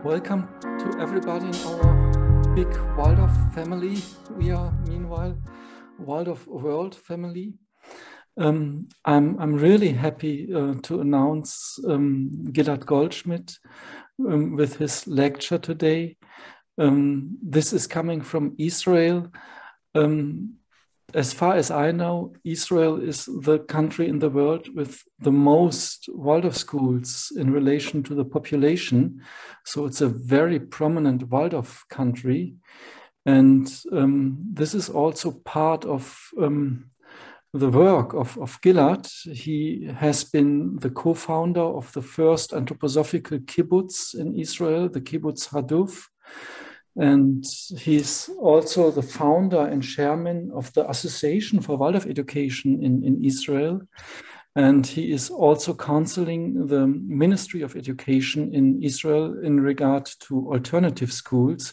Welcome to everybody in our big Waldorf family. We are, meanwhile, Waldorf World family. I'm really happy to announce Gilad Goldschmidt with his lecture today. This is coming from Israel. As far as I know, Israel is the country in the world with the most Waldorf schools in relation to the population. So it's a very prominent Waldorf country. And this is also part of the work of Gilad. He has been the co-founder of the first anthroposophical kibbutz in Israel, the kibbutz Haduf. And he's also the founder and chairman of the Association for Waldorf Education in Israel. And he is also counseling the Ministry of Education in Israel in regard to alternative schools.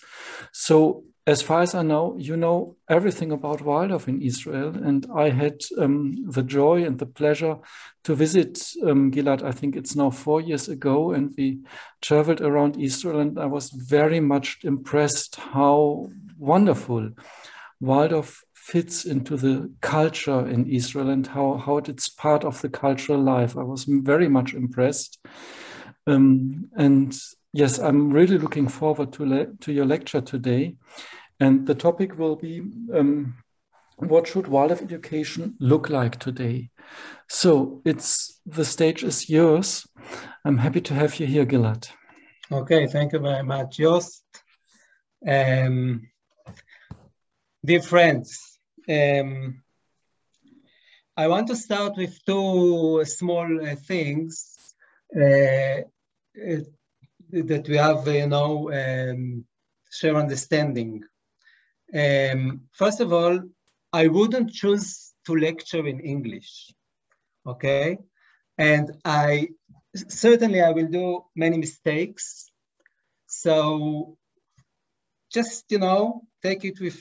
So as far as I know, you know everything about Waldorf in Israel. And I had the joy and the pleasure to visit Gilad, I think it's now 4 years ago, and we traveled around Israel, and I was very much impressed how wonderful Waldorf fits into the culture in Israel and how it's part of the cultural life. I was very much impressed. And yes, I'm really looking forward to your lecture today. And the topic will be, what should Waldorf education look like today? So the stage is yours. I'm happy to have you here, Gilad. Okay, thank you very much, Jost. Dear friends, I want to start with two small things that we have, share understanding. First of all, I wouldn't choose to lecture in English, okay? And I will do many mistakes. So just, take it with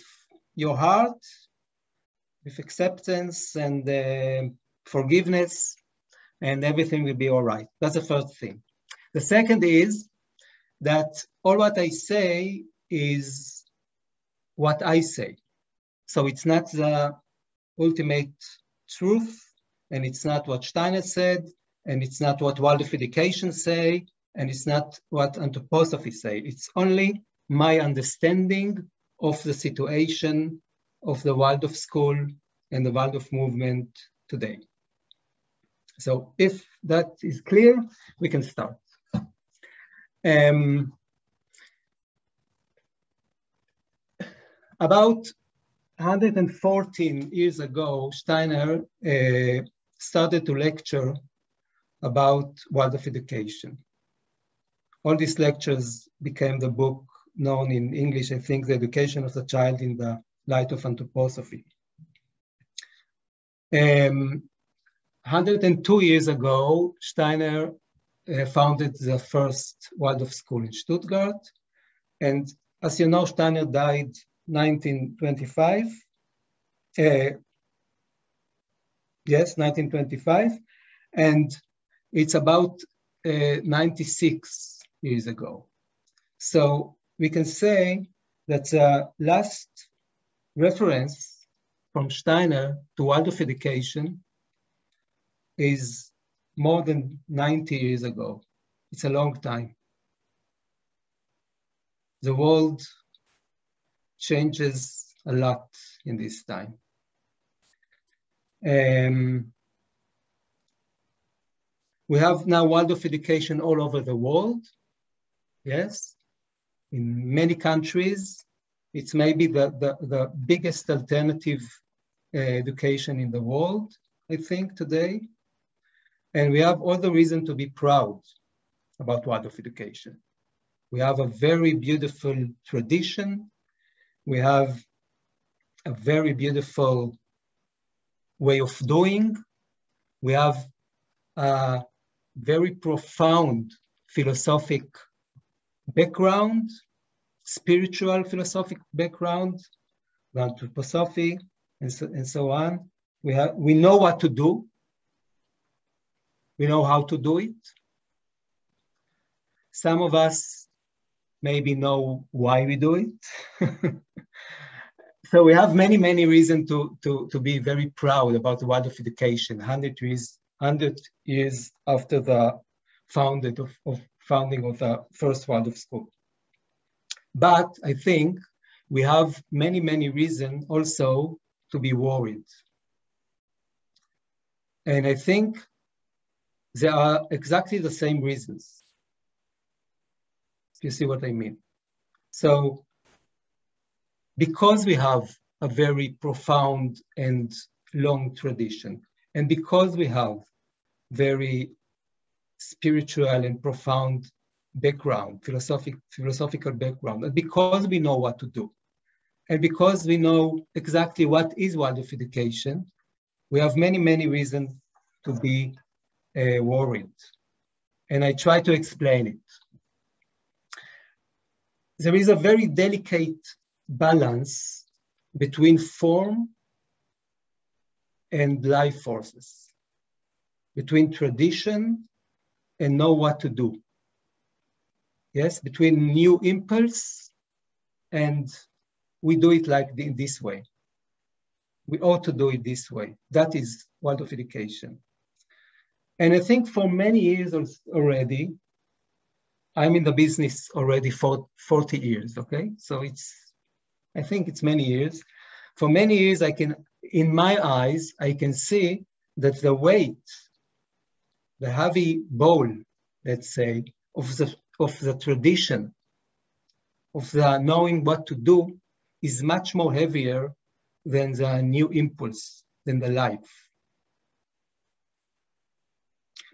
your heart, with acceptance and forgiveness, and everything will be all right. That's the first thing. The second is that all what I say is what I say. So it's not the ultimate truth, and it's not what Steiner said, and it's not what Waldorf education say, and it's not what anthroposophy say. It's only my understanding of the situation of the Waldorf school and the Waldorf movement today. So if that is clear, we can start. About 114 years ago, Steiner started to lecture about Waldorf education. All these lectures became the book known in English, I think, The Education of the Child in the Light of Anthroposophy. 102 years ago, Steiner founded the first Waldorf school in Stuttgart. And as you know, Steiner died 1925. Yes, 1925. And it's about 96 years ago. So we can say that the last reference from Steiner to Waldorf education is more than 90 years ago. It's a long time. The world changes a lot in this time. We have now Waldorf education all over the world. Yes, in many countries, it's maybe the biggest alternative education in the world, I think, today. And we have all the reason to be proud about Waldorf education. We have a very beautiful tradition. We have a very beautiful way of doing. We have a very profound philosophic background, spiritual philosophic background, anthroposophy, and so on. We know what to do. We know how to do it. Some of us maybe know why we do it. So we have many, many reasons to be very proud about the Waldorf education, 100 years after the founding of the first Waldorf school. But I think we have many, many reasons also to be worried. And I think there are exactly the same reasons. You see what I mean? So because we have a very profound and long tradition, and because we have very spiritual and profound background, philosophical background, and because we know what to do, and because we know exactly what is Waldorf education, we have many, many reasons to be worried. And I try to explain it. There is a very delicate balance between form and life forces, between tradition and know what to do. Yes, between new impulse and we do it like this way. We ought to do it this way. That is Waldorf education. And I think for many years already, I'm in the business already for 40 years, okay? So I think it's many years. For many years, in my eyes, I can see that the weight, the heavy ball, let's say, of the tradition, of the knowing what to do is much more heavier than the new impulse, than the life.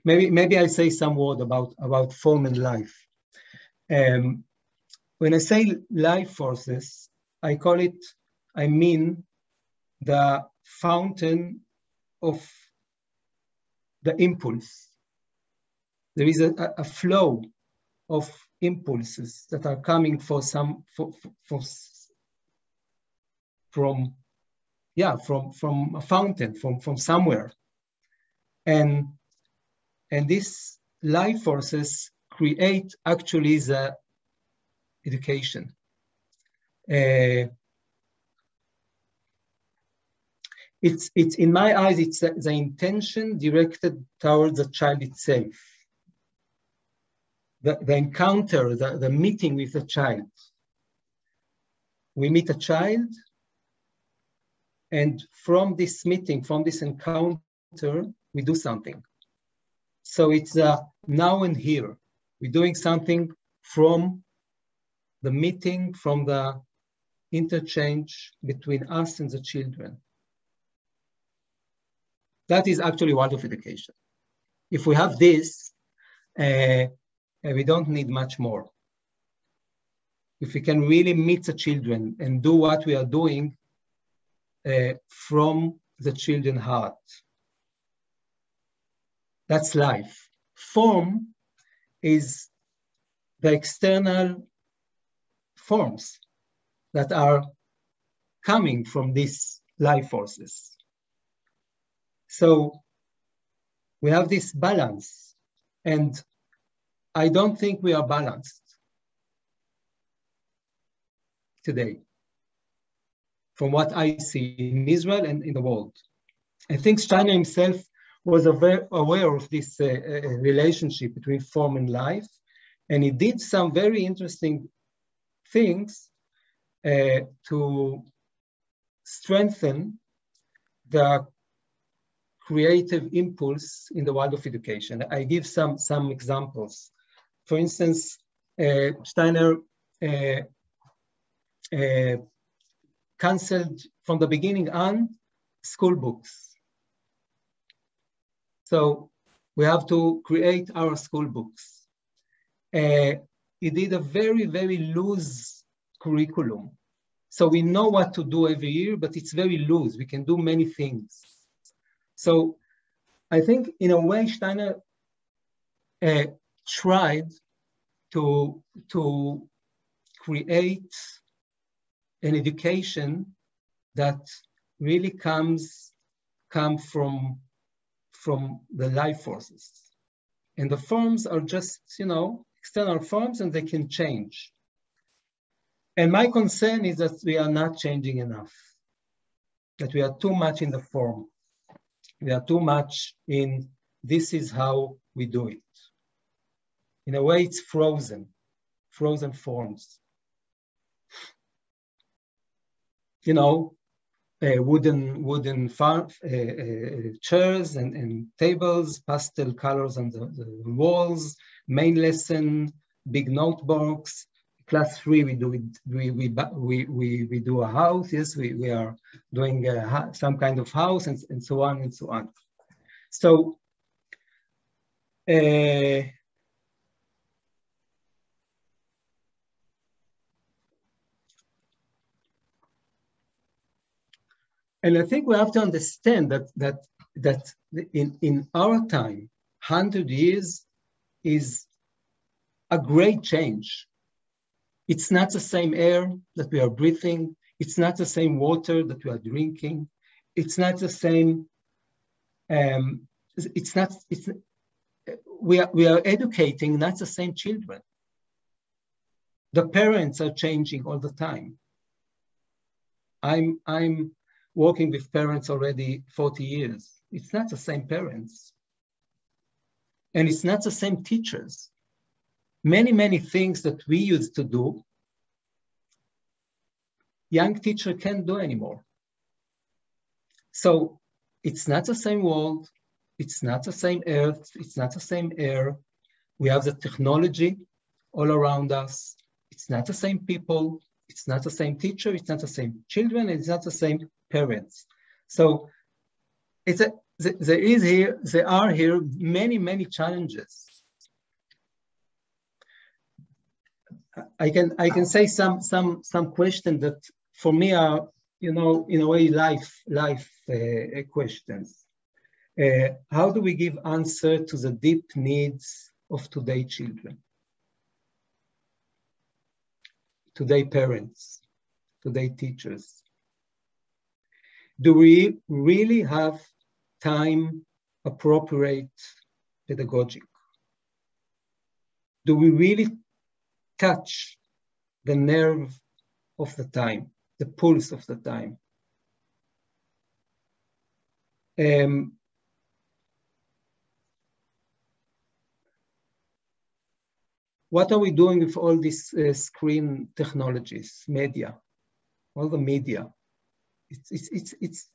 Maybe I'll say some word about form and life. When I say life forces, I mean the fountain of the impulse. There is a flow of impulses that are coming from a fountain, from somewhere. And these life forces create actually the education. It's in my eyes, it's the intention directed towards the child itself. The encounter, the meeting with the child. We meet a child, and from this meeting, from this encounter, we do something. So it's now and here. We're doing something from the meeting, from the interchange between us and the children. That is actually Waldorf education. If we have this, we don't need much more. If we can really meet the children and do what we are doing from the children's heart. That's life. Form is the external forms that are coming from these life forces. So we have this balance, and I don't think we are balanced today from what I see in Israel and in the world. I think Steiner himself was aware of this relationship between form and life, and he did some very interesting things to strengthen the creative impulse in the Waldorf education. I give some examples. For instance, Steiner canceled from the beginning on school books. So we have to create our school books. He did a very, very loose curriculum. So we know what to do every year, but it's very loose. We can do many things. So I think in a way, Steiner tried to create an education that really come from the life forces. And the forms are just, external forms, and they can change. And my concern is that we are not changing enough, that we are too much in the form. We are too much in this is how we do it. In a way, it's frozen forms. You know, wooden chairs and tables, pastel colors on the walls, main lesson, big notebooks. Class 3, we do a house. Yes, we are doing some kind of house and so on and so on. So and I think we have to understand that in our time, 100 years is a great change. It's not the same air that we are breathing. It's not the same water that we are drinking. It's not the same. We are educating not the same children. The parents are changing all the time. I'm working with parents already 40 years. It's not the same parents. And it's not the same teachers. Many things that we used to do, young teacher can't do anymore. So it's not the same world, it's not the same earth, it's not the same air. We have the technology all around us. It's not the same people, it's not the same teacher, it's not the same children, it's not the same parents. So there are here many challenges. I can say some questions that for me are, you know, in a way life questions. How do we give answer to the deep needs of today children, today parents, today teachers? Do we really have time appropriate pedagogic? Do we really touch the nerve of the time, the pulse of the time? What are we doing with all these screen technologies, media, all the media? It's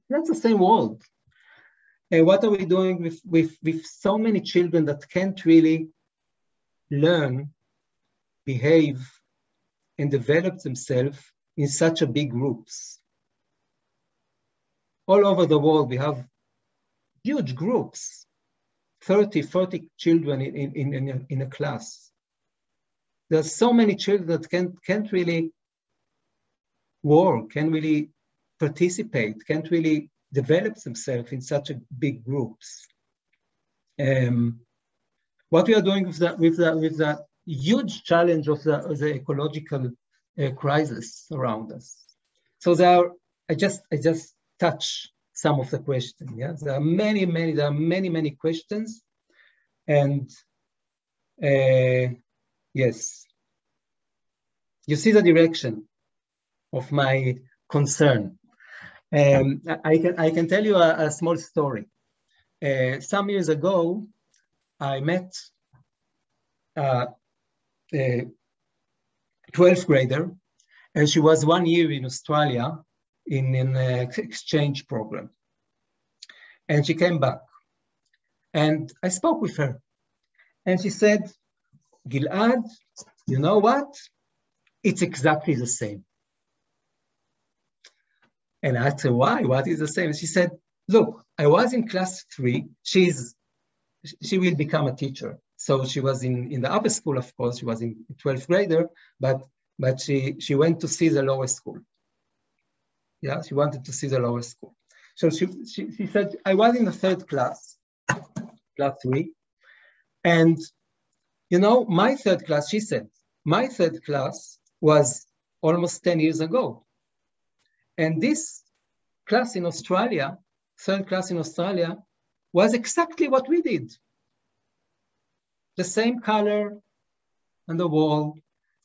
not the same world. What are we doing with so many children that can't really learn, behave, and develop themselves in such a big groups? All over the world, we have huge groups, 30, 40 children in a class. There's so many children that can't really work, can't really participate, can't really develop themselves in such a big groups. What we are doing with the huge challenge of the ecological crisis around us. So I just touch some of the questions. Yeah, there are many questions, and yes, you see the direction of my concern. I can tell you a small story. Some years ago, I met a 12th grader, and she was 1 year in Australia in an exchange program. And she came back, and I spoke with her, and she said, Gilad, you know what? It's exactly the same. And I asked her, why? What is the same? She said, look, I was in class 3. She will become a teacher. So she was in the upper school, of course. She was in 12th grader, but she went to see the lower school. Yeah, she wanted to see the lower school. So she said, I was in the 3rd class, class 3. And, you know, my 3rd class, she said, my 3rd class was almost 10 years ago. And this class in Australia, 3rd class in Australia, was exactly what we did. The same color on the wall,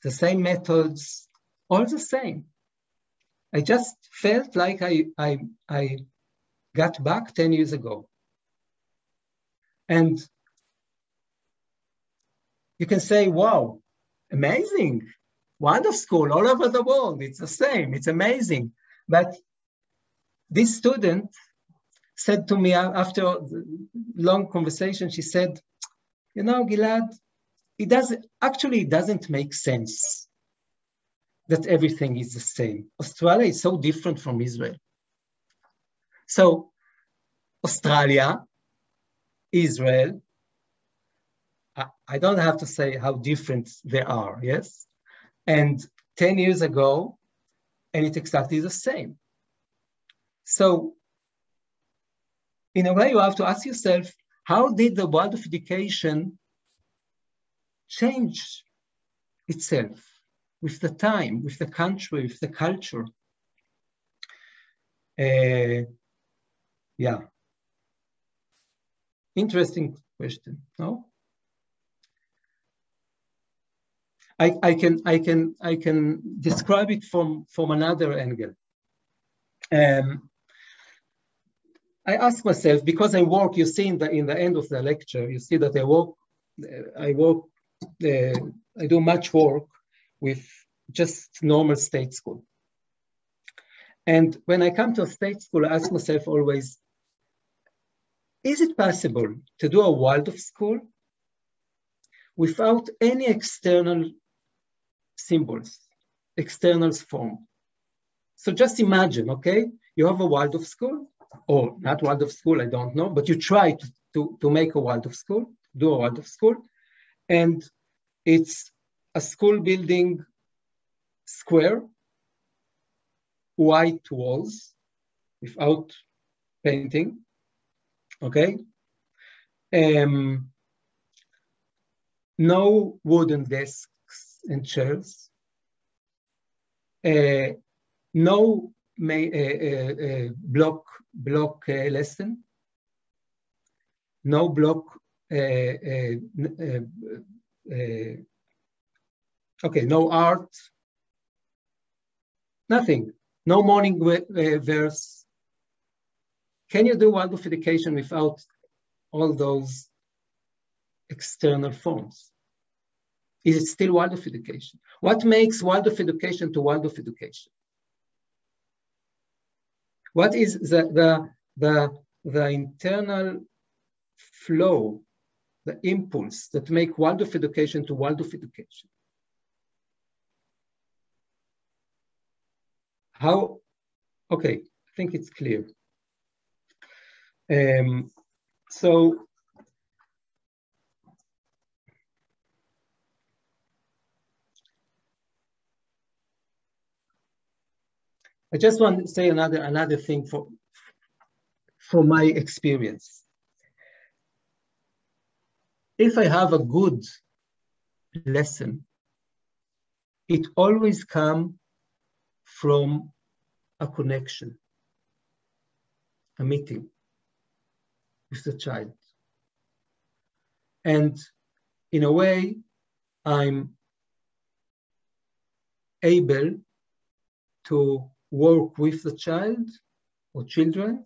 the same methods, all the same. I just felt like I got back 10 years ago. And you can say, wow, amazing, Waldorf school all over the world, it's the same, it's amazing. But this student said to me after a long conversation, she said, you know, Gilad, it doesn't make sense that everything is the same. Australia is so different from Israel. So Australia, Israel, I don't have to say how different they are, yes? And 10 years ago, and it's exactly the same. So in a way, you have to ask yourself, how did the world of education change itself with the time, with the country, with the culture? Yeah. Interesting question, no? I can describe it from another angle. I ask myself, because I work, you see in the end of the lecture, you see that I do much work with just normal state school. And when I come to a state school, I ask myself always, is it possible to do a Waldorf school without any external symbols, external form? So just imagine, okay, you have a Waldorf school, or not Waldorf school, I don't know, but you try to make a Waldorf school, do a Waldorf school, and it's a school building square, white walls, without painting, okay? No wooden desks and chairs, no block lesson, no block, okay, no art, nothing, no morning verse. Can you do Waldorf education without all those external forms? Is it still Waldorf education? What makes Waldorf education to Waldorf education? What is the internal flow, the impulse that make Waldorf education to Waldorf education? How? Okay, I think it's clear. So I just want to say another thing from my experience. If I have a good lesson, it always comes from a connection, a meeting with the child. And in a way, I'm able to work with the child or children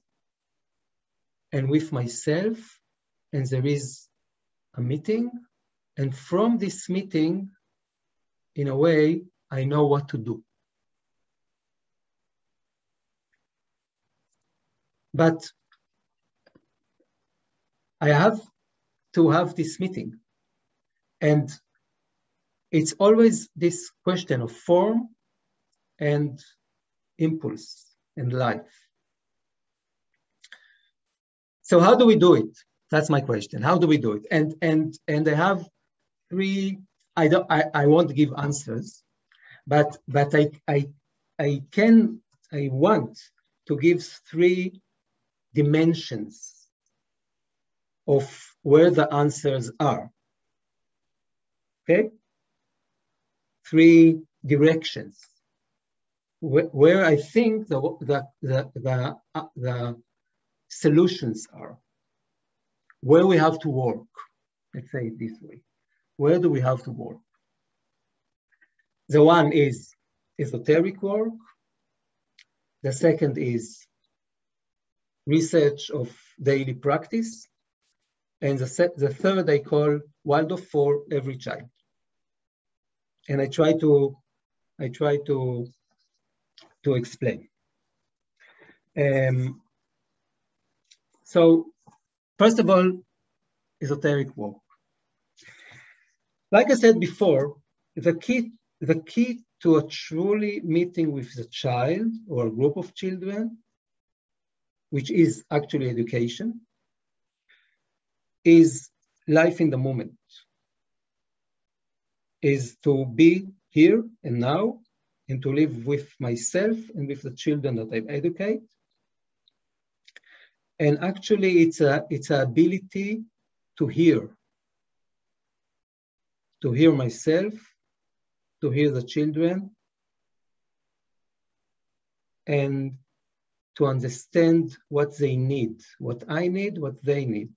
and with myself, and there is a meeting. And from this meeting, in a way, I know what to do. But I have to have this meeting. And it's always this question of form and impulse and life. So how do we do it? That's my question. How do we do it? And I have three. I won't give answers, but I want to give three dimensions of where the answers are. Okay, three directions where I think the solutions are, where we have to work. Let's say it this way. Where do we have to work? The one is esoteric work. The second is research of daily practice. And the third I call Waldorf for every child. And I try to explain. So first of all, esoteric work. Like I said before, the key to a truly meeting with the child or a group of children, which is actually education, is life in the moment, is to be here and now and to live with myself and with the children that I educate. And actually it's an ability to hear myself, to hear the children, and to understand what they need, what I need, what they need.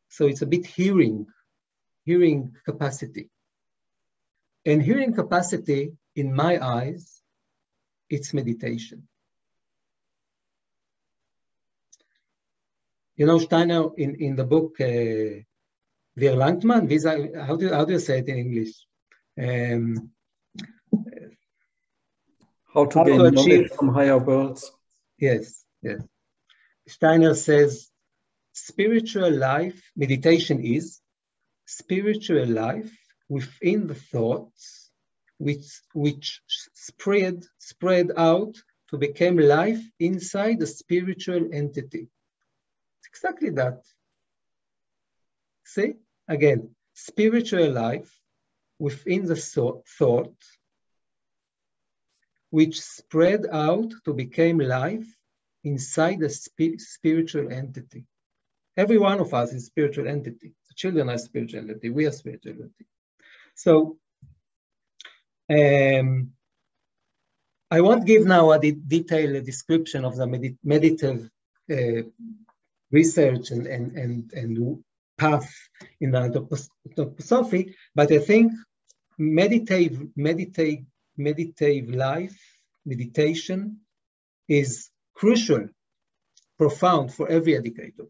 So it's a bit hearing capacity. And hearing capacity, in my eyes, it's meditation. You know, Steiner, in the book, Wir langt man? How do you say it in English? How to gain knowledge from higher worlds. Yes, yes. Steiner says, spiritual life, meditation is spiritual life within the thoughts which spread out to become life inside the spiritual entity. It's exactly that. See, again, spiritual life within the thought which spread out to become life inside the spiritual entity. Every one of us is spiritual entity. The children are spiritual entity. We are spiritual entity. So I won't give now a detailed description of the meditative research and path in the anthroposophy, but I think meditative life, meditation is crucial, profound for every educator.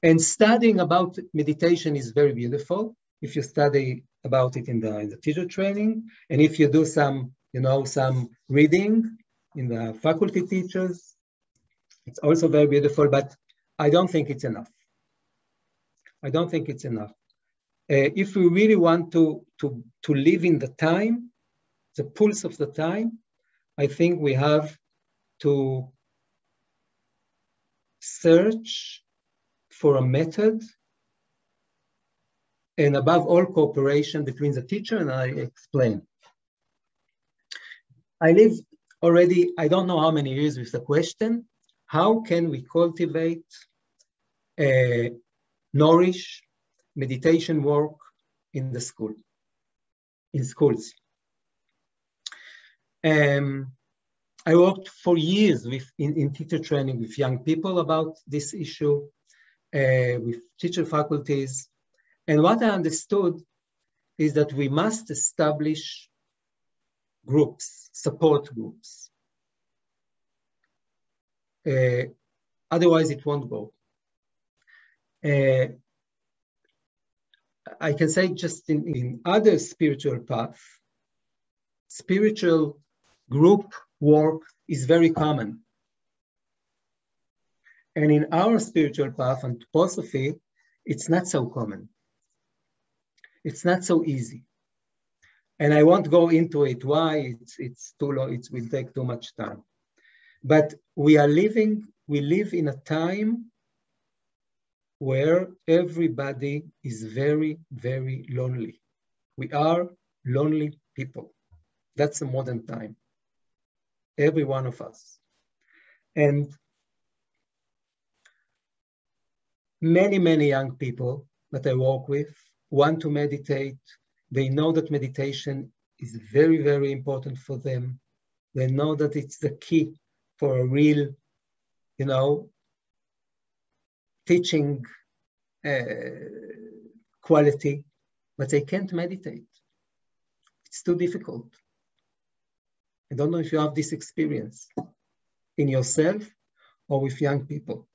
And studying about meditation is very beautiful if you study about it in the teacher training, and if you do some reading in the faculty teachers, it's also very beautiful, but I don't think it's enough. I don't think it's enough. If we really want to live in the time, the pulse of the time, I think we have to search for a method, and above all, cooperation between the teacher and I explain. I live already, I don't know how many years with the question, how can we cultivate, nourish meditation work in the school, in schools? I worked for years in teacher training with young people about this issue, with teacher faculties. And what I understood is that we must establish groups, support groups. Otherwise it won't go. I can say just in other spiritual paths, spiritual group work is very common. And in our spiritual path, anthroposophy, it's not so common. It's not so easy. And I won't go into it, why, it's too long, it will take too much time. But we live in a time where everybody is very, very lonely. We are lonely people. That's a modern time. Every one of us. And many, many young people that I work with want to meditate. They know that meditation is very, very important for them. They know that it's the key for a real, teaching quality. but they can't meditate. It's too difficult. I don't know if you have this experience in yourself or with young people.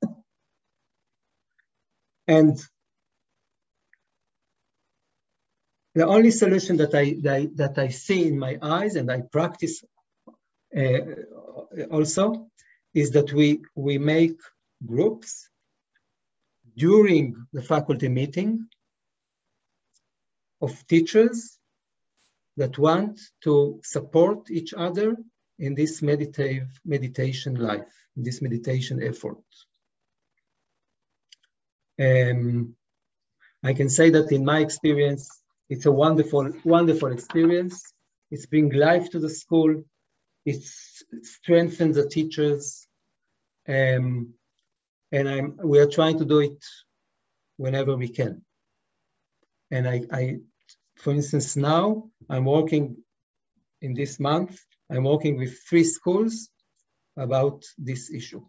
And the only solution that I see in my eyes, and I practice also, is that we make groups during the faculty meeting of teachers that want to support each other in this meditation life, in this meditation effort. I can say that in my experience, it's a wonderful, wonderful experience. It's bringing life to the school. It strengthens the teachers. And we are trying to do it whenever we can. And I for instance, now I'm working in this month, I'm working with 3 schools about this issue.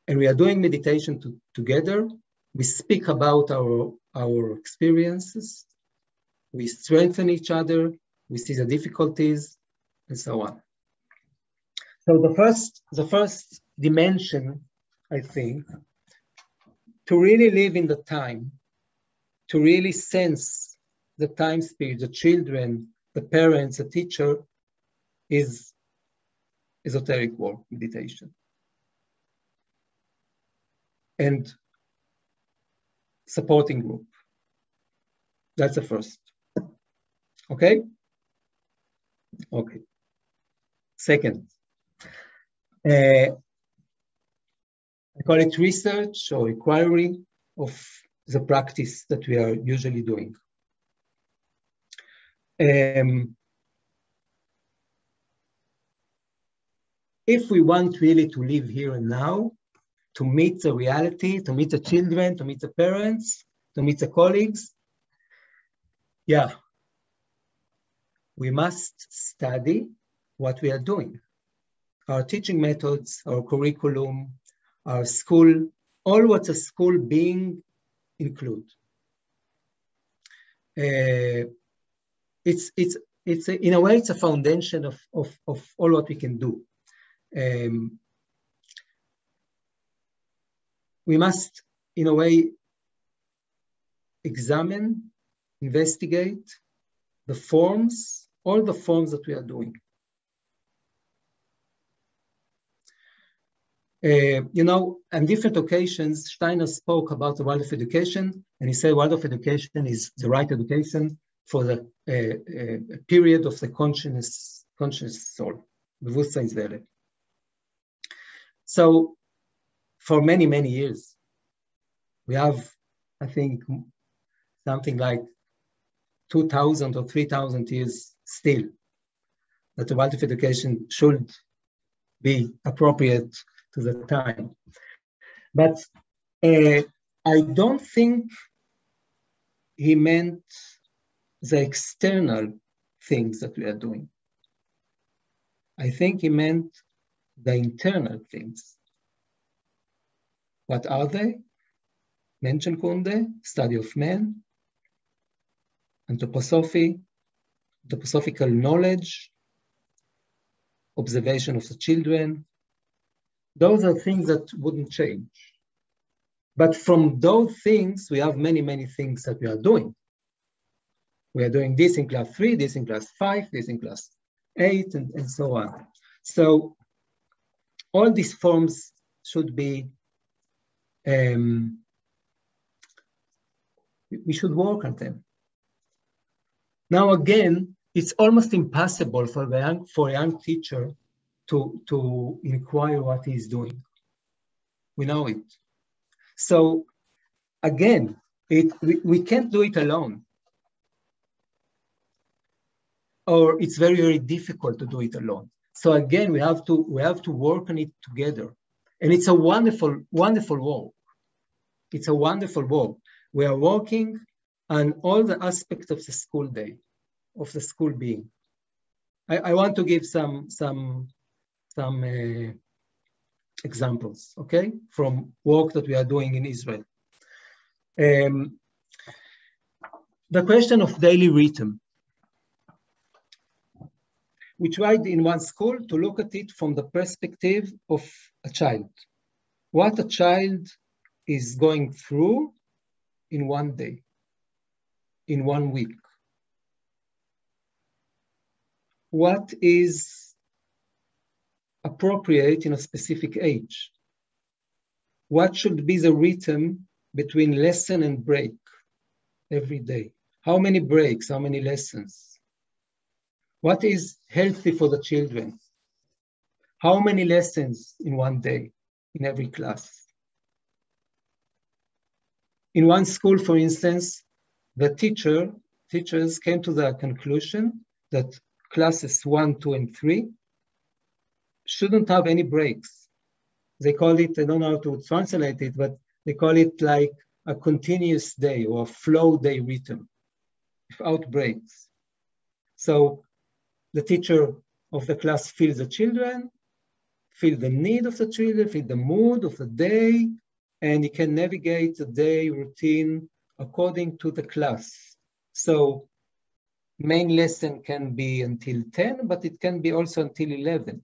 And we are doing meditation together. We speak about our experiences. We strengthen each other. We see the difficulties and so on. So the first dimension, I think, to really live in the time, to really sense the time spirit, the children, the parents, the teacher, is esoteric work, meditation. And supporting group. That's the first. Okay? Okay. Second, I call it research or inquiry of the practice that we are usually doing. If we want really to live here and now, to meet the reality, to meet the children, to meet the parents, to meet the colleagues, yeah, we must study what we are doing. Our teaching methods, our curriculum, our school, all what a school being include. It's in a way, it's a foundation of all what we can do. We must, in a way, examine, investigate the forms, all the forms that we are doing. You know, on different occasions, Steiner spoke about the Waldorf education, and he said Waldorf education is the right education for the period of the conscious soul, Bewusstseinswelle. So, for many, many years, we have, I think, something like 2,000 or 3,000 years still that the Waldorf education should be appropriate to the time. But I don't think he meant the external things that we are doing. I think he meant the internal things. What are they? Menschenkunde, study of man, anthroposophy, anthroposophical knowledge, observation of the children. Those are things that wouldn't change. But from those things, we have many, many things that we are doing. We are doing this in class 3, this in class 5, this in class 8, and so on. So all these forms should be, we should work on them. Now again, it's almost impossible for a young teacher to inquire what he's doing. We know it. So again, we can't do it alone. Or it's very, very difficult to do it alone. So again, we have to work on it together. And it's a wonderful, wonderful work. It's a wonderful work. We are working on all the aspects of the school day, of the school being. I want to give some examples, okay, from work that we are doing in Israel. the question of daily rhythm. We tried in one school to look at it from the perspective of a child. What a child is going through in one day, in 1 week. What is appropriate in a specific age? What should be the rhythm between lesson and break every day? How many breaks, how many lessons? What is healthy for the children? How many lessons in one day, in every class? In one school, for instance, the teachers came to the conclusion that classes 1, 2, and 3 shouldn't have any breaks. They call it, I don't know how to translate it, but they call it like a continuous day or a flow day rhythm without breaks. So the teacher of the class feels the children, feel the need of the children, feel the mood of the day, and he can navigate the day routine according to the class. So main lesson can be until 10, but it can be also until 11.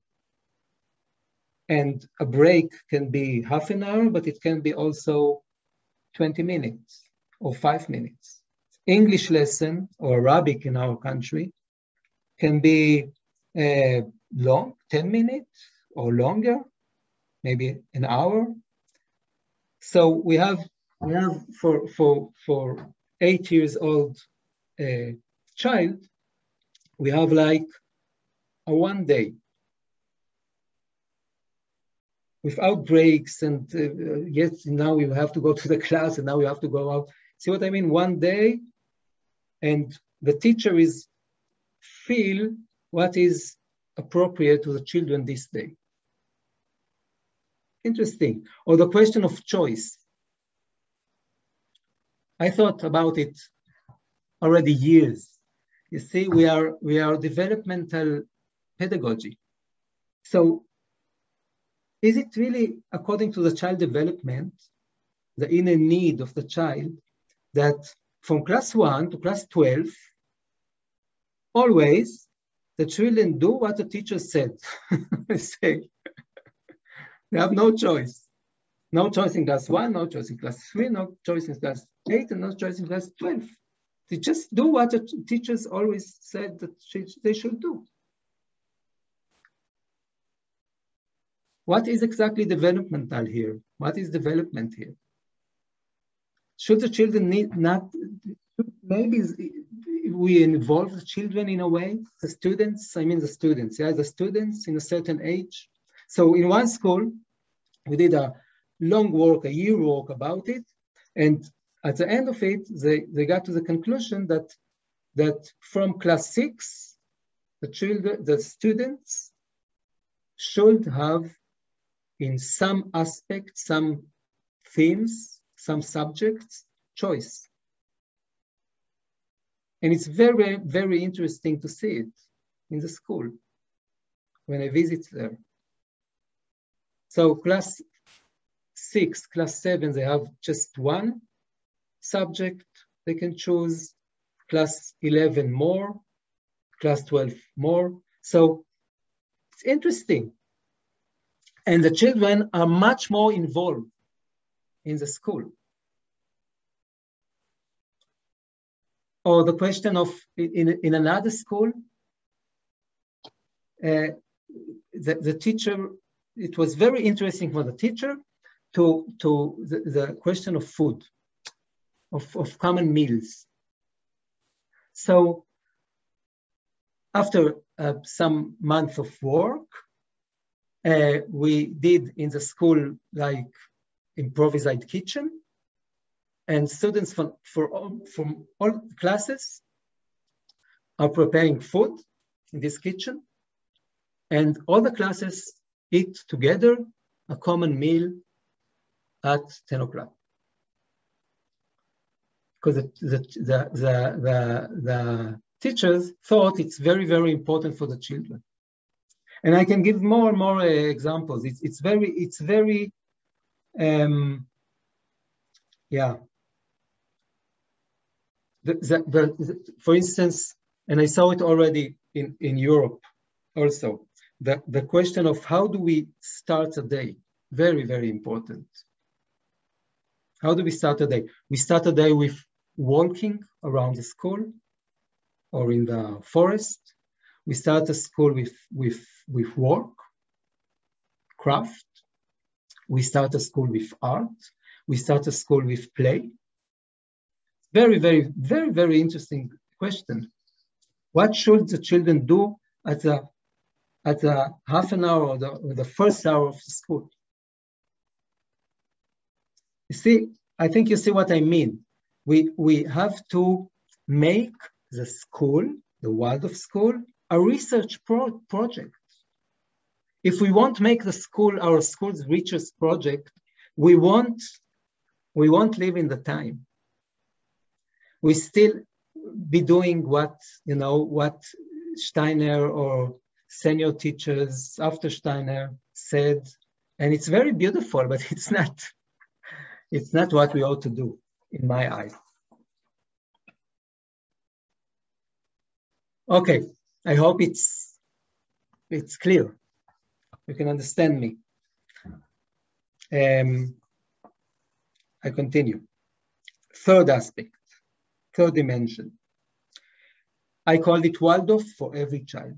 And a break can be half an hour, but it can be also 20 minutes or 5 minutes. English lesson or Arabic in our country can be long, 10 minutes or longer, maybe an hour. So we have for 8 years old child, we have like a 1 day without breaks, and yes, now we have to go to the class and now we have to go out. See what I mean? 1 day, and the teacher is feel what is appropriate to the children this day. Interesting. Or the question of choice. I thought about it already years. You see, we are developmental pedagogy. So is it really according to the child development, the inner need of the child, that from class 1 to class 12, always the children do what the teacher said? I say, they have no choice. No choice in class 1, no choice in class 3, no choice in class 8, and no choice in class 12. They just do what the teachers always said that they should do. What is exactly developmental here? What is development here? Should the children maybe we involve the children in a way, the students in a certain age. So in one school, we did a long work, a year work about it. And at the end of it, they got to the conclusion that from class 6, the students should have, in some aspects, some themes, some subjects, choice. And it's very, very interesting to see it in the school when I visit there. So class 6, class 7, they have just one subject they can choose, class 11 more, class 12 more. So it's interesting. And the children are much more involved in the school. Or the question of, in another school, the teacher, it was very interesting for the teacher to the question of food, of common meals. So after some months of work, we did in the school like improvised kitchen, and students from all classes are preparing food in this kitchen, and all the classes eat together a common meal at 10 o'clock. Because the teachers thought it's very, very important for the children. And I can give more and more examples. It's very, yeah. for instance, and I saw it already in Europe also, the question of how do we start a day, very, very important. How do we start a day? We start a day with walking around the school or in the forest. We start a school with work, craft. We start a school with art. We start a school with play. Very, very, very, very interesting question. What should the children do at the half an hour or the first hour of the school? You see, I think you see what I mean. We have to make the school, the Waldorf school, a research project. If we won't make the school our school's richest project, we won't live in the time. We still be doing what Steiner or senior teachers after Steiner said, and it's very beautiful, but it's not what we ought to do, in my eyes. Okay, I hope it's clear. You can understand me. I continue. Third aspect, third dimension. I called it Waldorf for every child.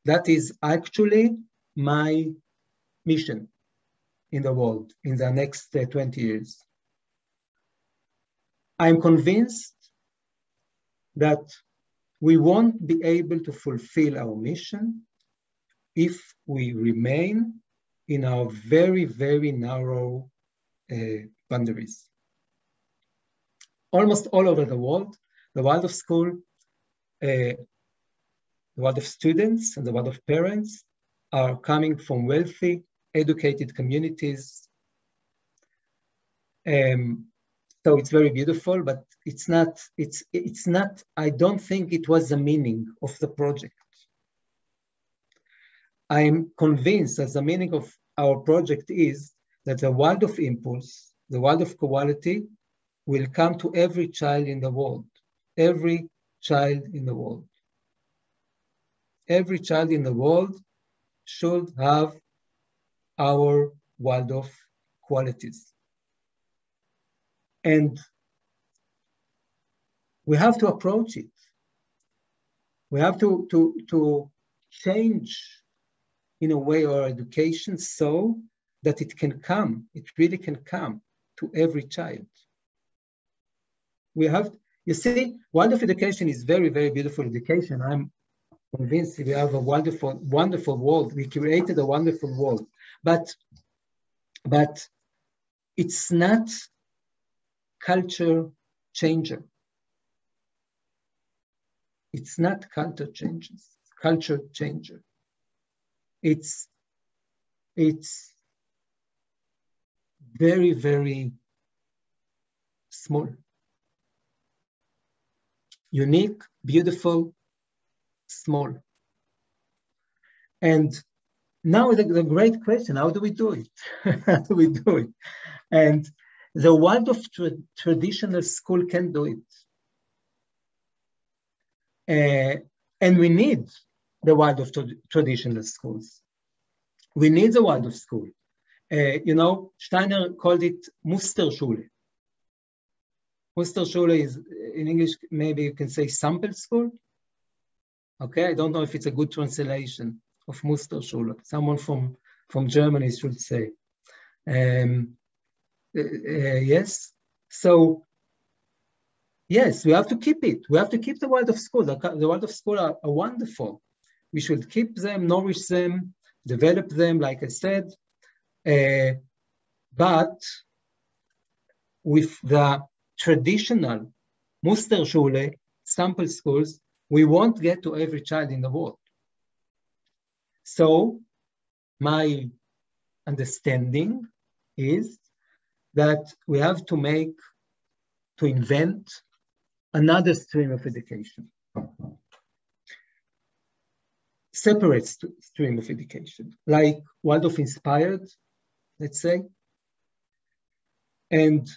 That is actually my mission in the world in the next 20 years. I'm convinced that we won't be able to fulfill our mission if we remain in our very, very narrow boundaries. Almost all over the world, the Waldorf school, the Waldorf students and the Waldorf parents are coming from wealthy, educated communities. So it's very beautiful, but it's not, I don't think it was the meaning of the project. I'm convinced that the meaning of our project is that the Waldorf impulse, the Waldorf quality will come to every child in the world, every child in the world. Every child in the world should have our Waldorf qualities. And we have to approach it. We have to change, in a way, our education so that it can come, it really can come to every child. We have, you see, Waldorf education is very, very beautiful education. I'm convinced we have a wonderful, wonderful world. We created a wonderful world, but it's not culture changer. It's not culture changer. It's very, very small, unique, beautiful, small. And now the great question, how do we do it? How do we do it? And the Waldorf traditional school can do it. And we need the Waldorf traditional schools. We need the Waldorf school. Steiner called it Musterschule. Musterschule is, in English, maybe you can say sample school. Okay, I don't know if it's a good translation of Musterschule. Someone from Germany should say. Yes, so yes, we have to keep it. We have to keep the Waldorf school. The Waldorf school are wonderful. We should keep them, nourish them, develop them, like I said. But with the traditional Musterschule sample schools, we won't get to every child in the world. So my understanding is that we have to invent another stream of education. Separate stream of education, like Waldorf inspired, let's say. And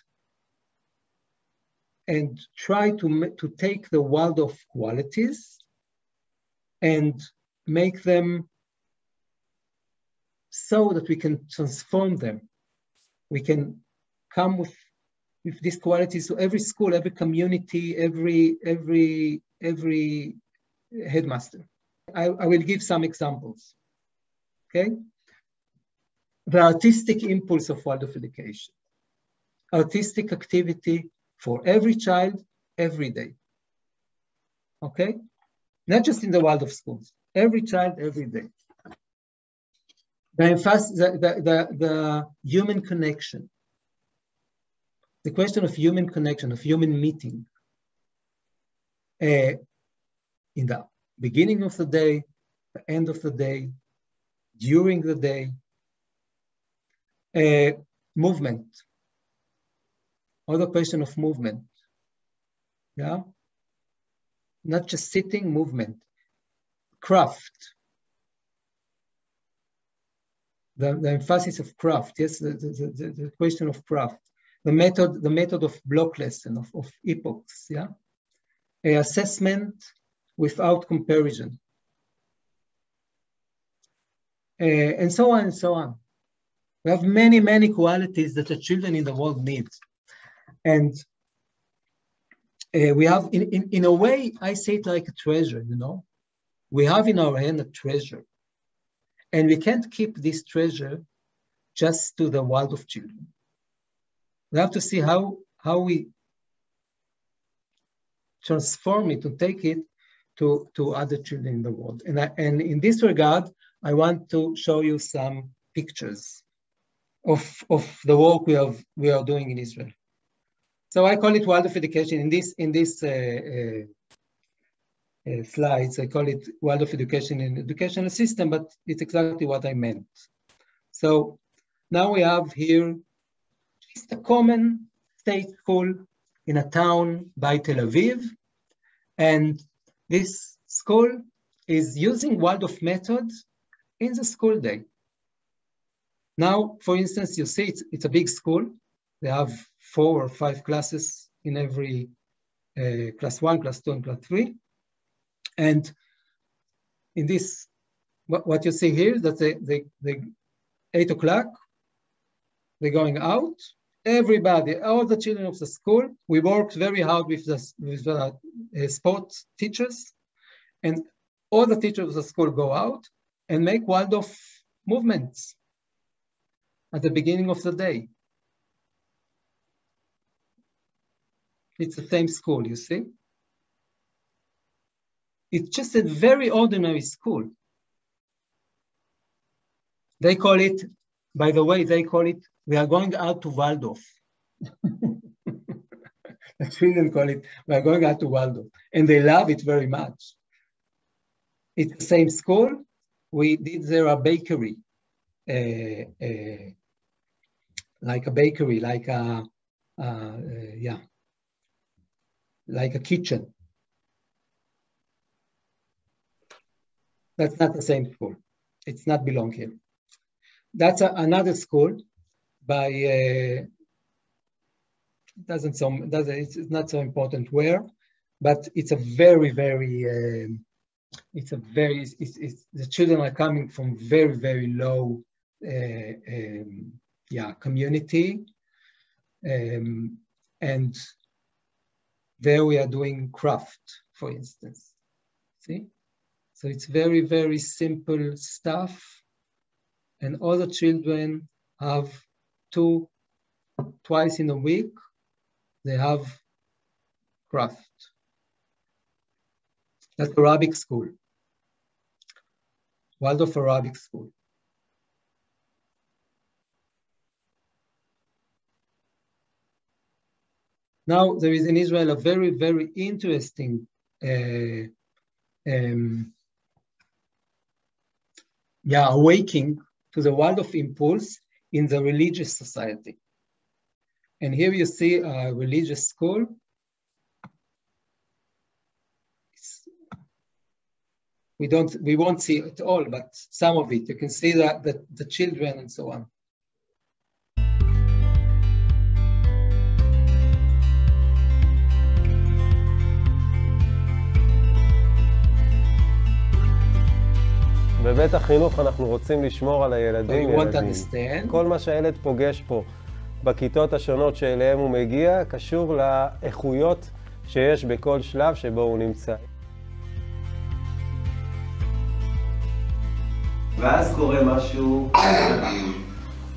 and try to take the Waldorf qualities and make them so that we can transform them. We can come with these qualities to every school, every community, every headmaster. I will give some examples, okay? The artistic impulse of Waldorf education. Artistic activity for every child, every day, okay? Not just in the Waldorf schools, every child, every day. The human connection. The question of human connection, of human meeting. In the beginning of the day, the end of the day, during the day. Movement. Other question of movement. Yeah? Not just sitting, movement. Craft. The emphasis of craft, yes, the question of craft. The method of block lesson, of epochs, yeah? A assessment without comparison. And so on and so on. We have many, many qualities that the children in the world need. And we have, in a way, I say it like a treasure, you know? We have in our hand a treasure. And we can't keep this treasure just to the Waldorf children. We have to see how we transform it, to take it to other children in the world. And in this regard, I want to show you some pictures of the work we are doing in Israel. So I call it Waldorf education. In this slides, I call it Waldorf education in educational system, but it's exactly what I meant. So now we have here just a common state school in a town by Tel Aviv. And this school is using Waldorf methods in the school day. Now, for instance, you see it's a big school. They have 4 or 5 classes in every class 1, class 2, and class 3. And in this, what you see here is that they 8 o'clock, they're going out. Everybody, all the children of the school, we worked very hard with the sports teachers, and all the teachers of the school go out and make Waldorf movements at the beginning of the day. It's the same school, you see? It's just a very ordinary school. They call it, by the way, they call it, we are going out to Waldorf. The children call it, we are going out to Waldorf. And they love it very much. It's the same school. We did there a bakery, like a bakery, like a kitchen. That's not the same school. It's not belong here. That's another school by, it's not so important where, but it's a very, very, the children are coming from very, very low, community. And there we are doing craft, for instance, see? So it's very, very simple stuff. And all the children have twice in a week, they have craft. That's Arabic school. Waldorf Arabic school. Now there is in Israel a very, very interesting awakening to the Waldorf impulse in the religious society. And here you see a religious school. We won't see it all, but some of it. You can see that the children and so on. בבית החינוך אנחנו רוצים לשמור על הילדים ילדים. כל מה שהילד פוגש פה בכיתות השונות שאליהם הוא מגיע, קשור לאיכויות שיש בכל שלב שבו הוא נמצא. ואז קורה משהו מדהים.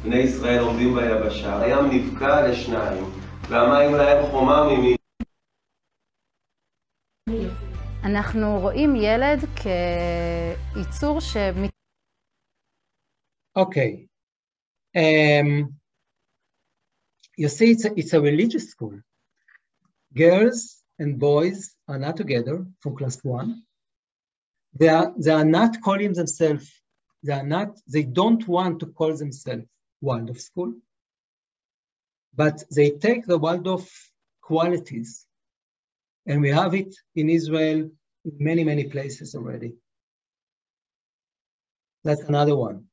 בני ישראל עומדים ביבשה, הים נבקע לשניים, והמים להם חומה ממי. אנחנו רואים ילד כיצור Okay. You see, it's a religious school. Girls and boys are not together from class 1. They are not calling themselves, they don't want to call themselves Waldorf school, but they take the Waldorf qualities, and we have it in Israel in many, many places already. That's another one.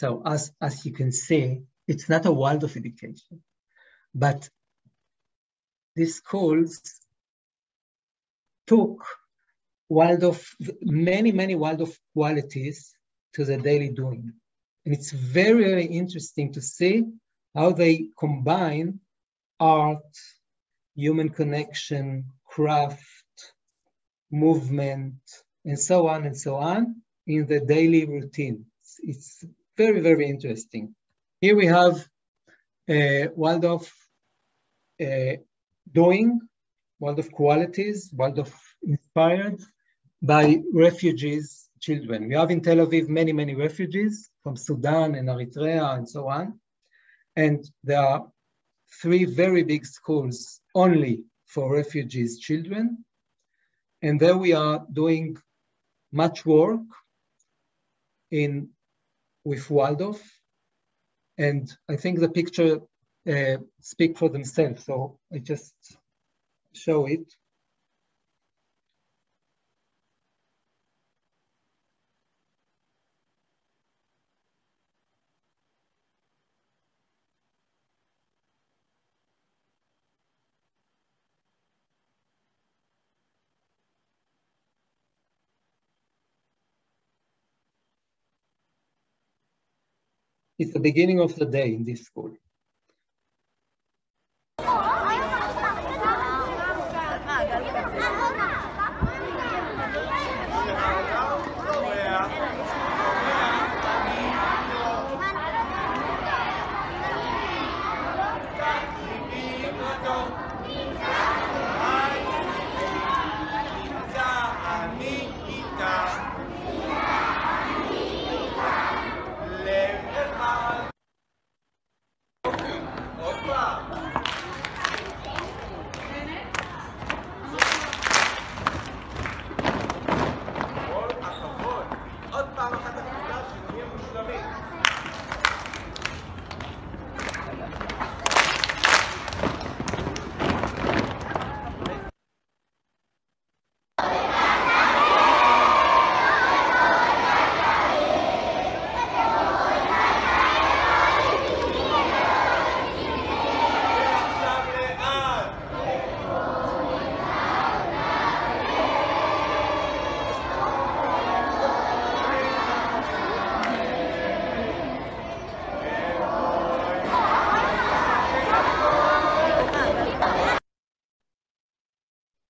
So as you can see, it's not a Waldorf education, but these schools took Waldorf, many Waldorf qualities to the daily doing. And it's very, very interesting to see how they combine art, human connection, craft, movement, and so on in the daily routine. It's very, very interesting. Here we have Waldorf doing, Waldorf qualities, Waldorf inspired by refugees, children. We have in Tel Aviv many refugees from Sudan and Eritrea and so on. And there are 3 very big schools only for refugees children. And there we are doing much work with Waldorf. And I think the picture speak for themselves. So I just show it. It's the beginning of the day in this school.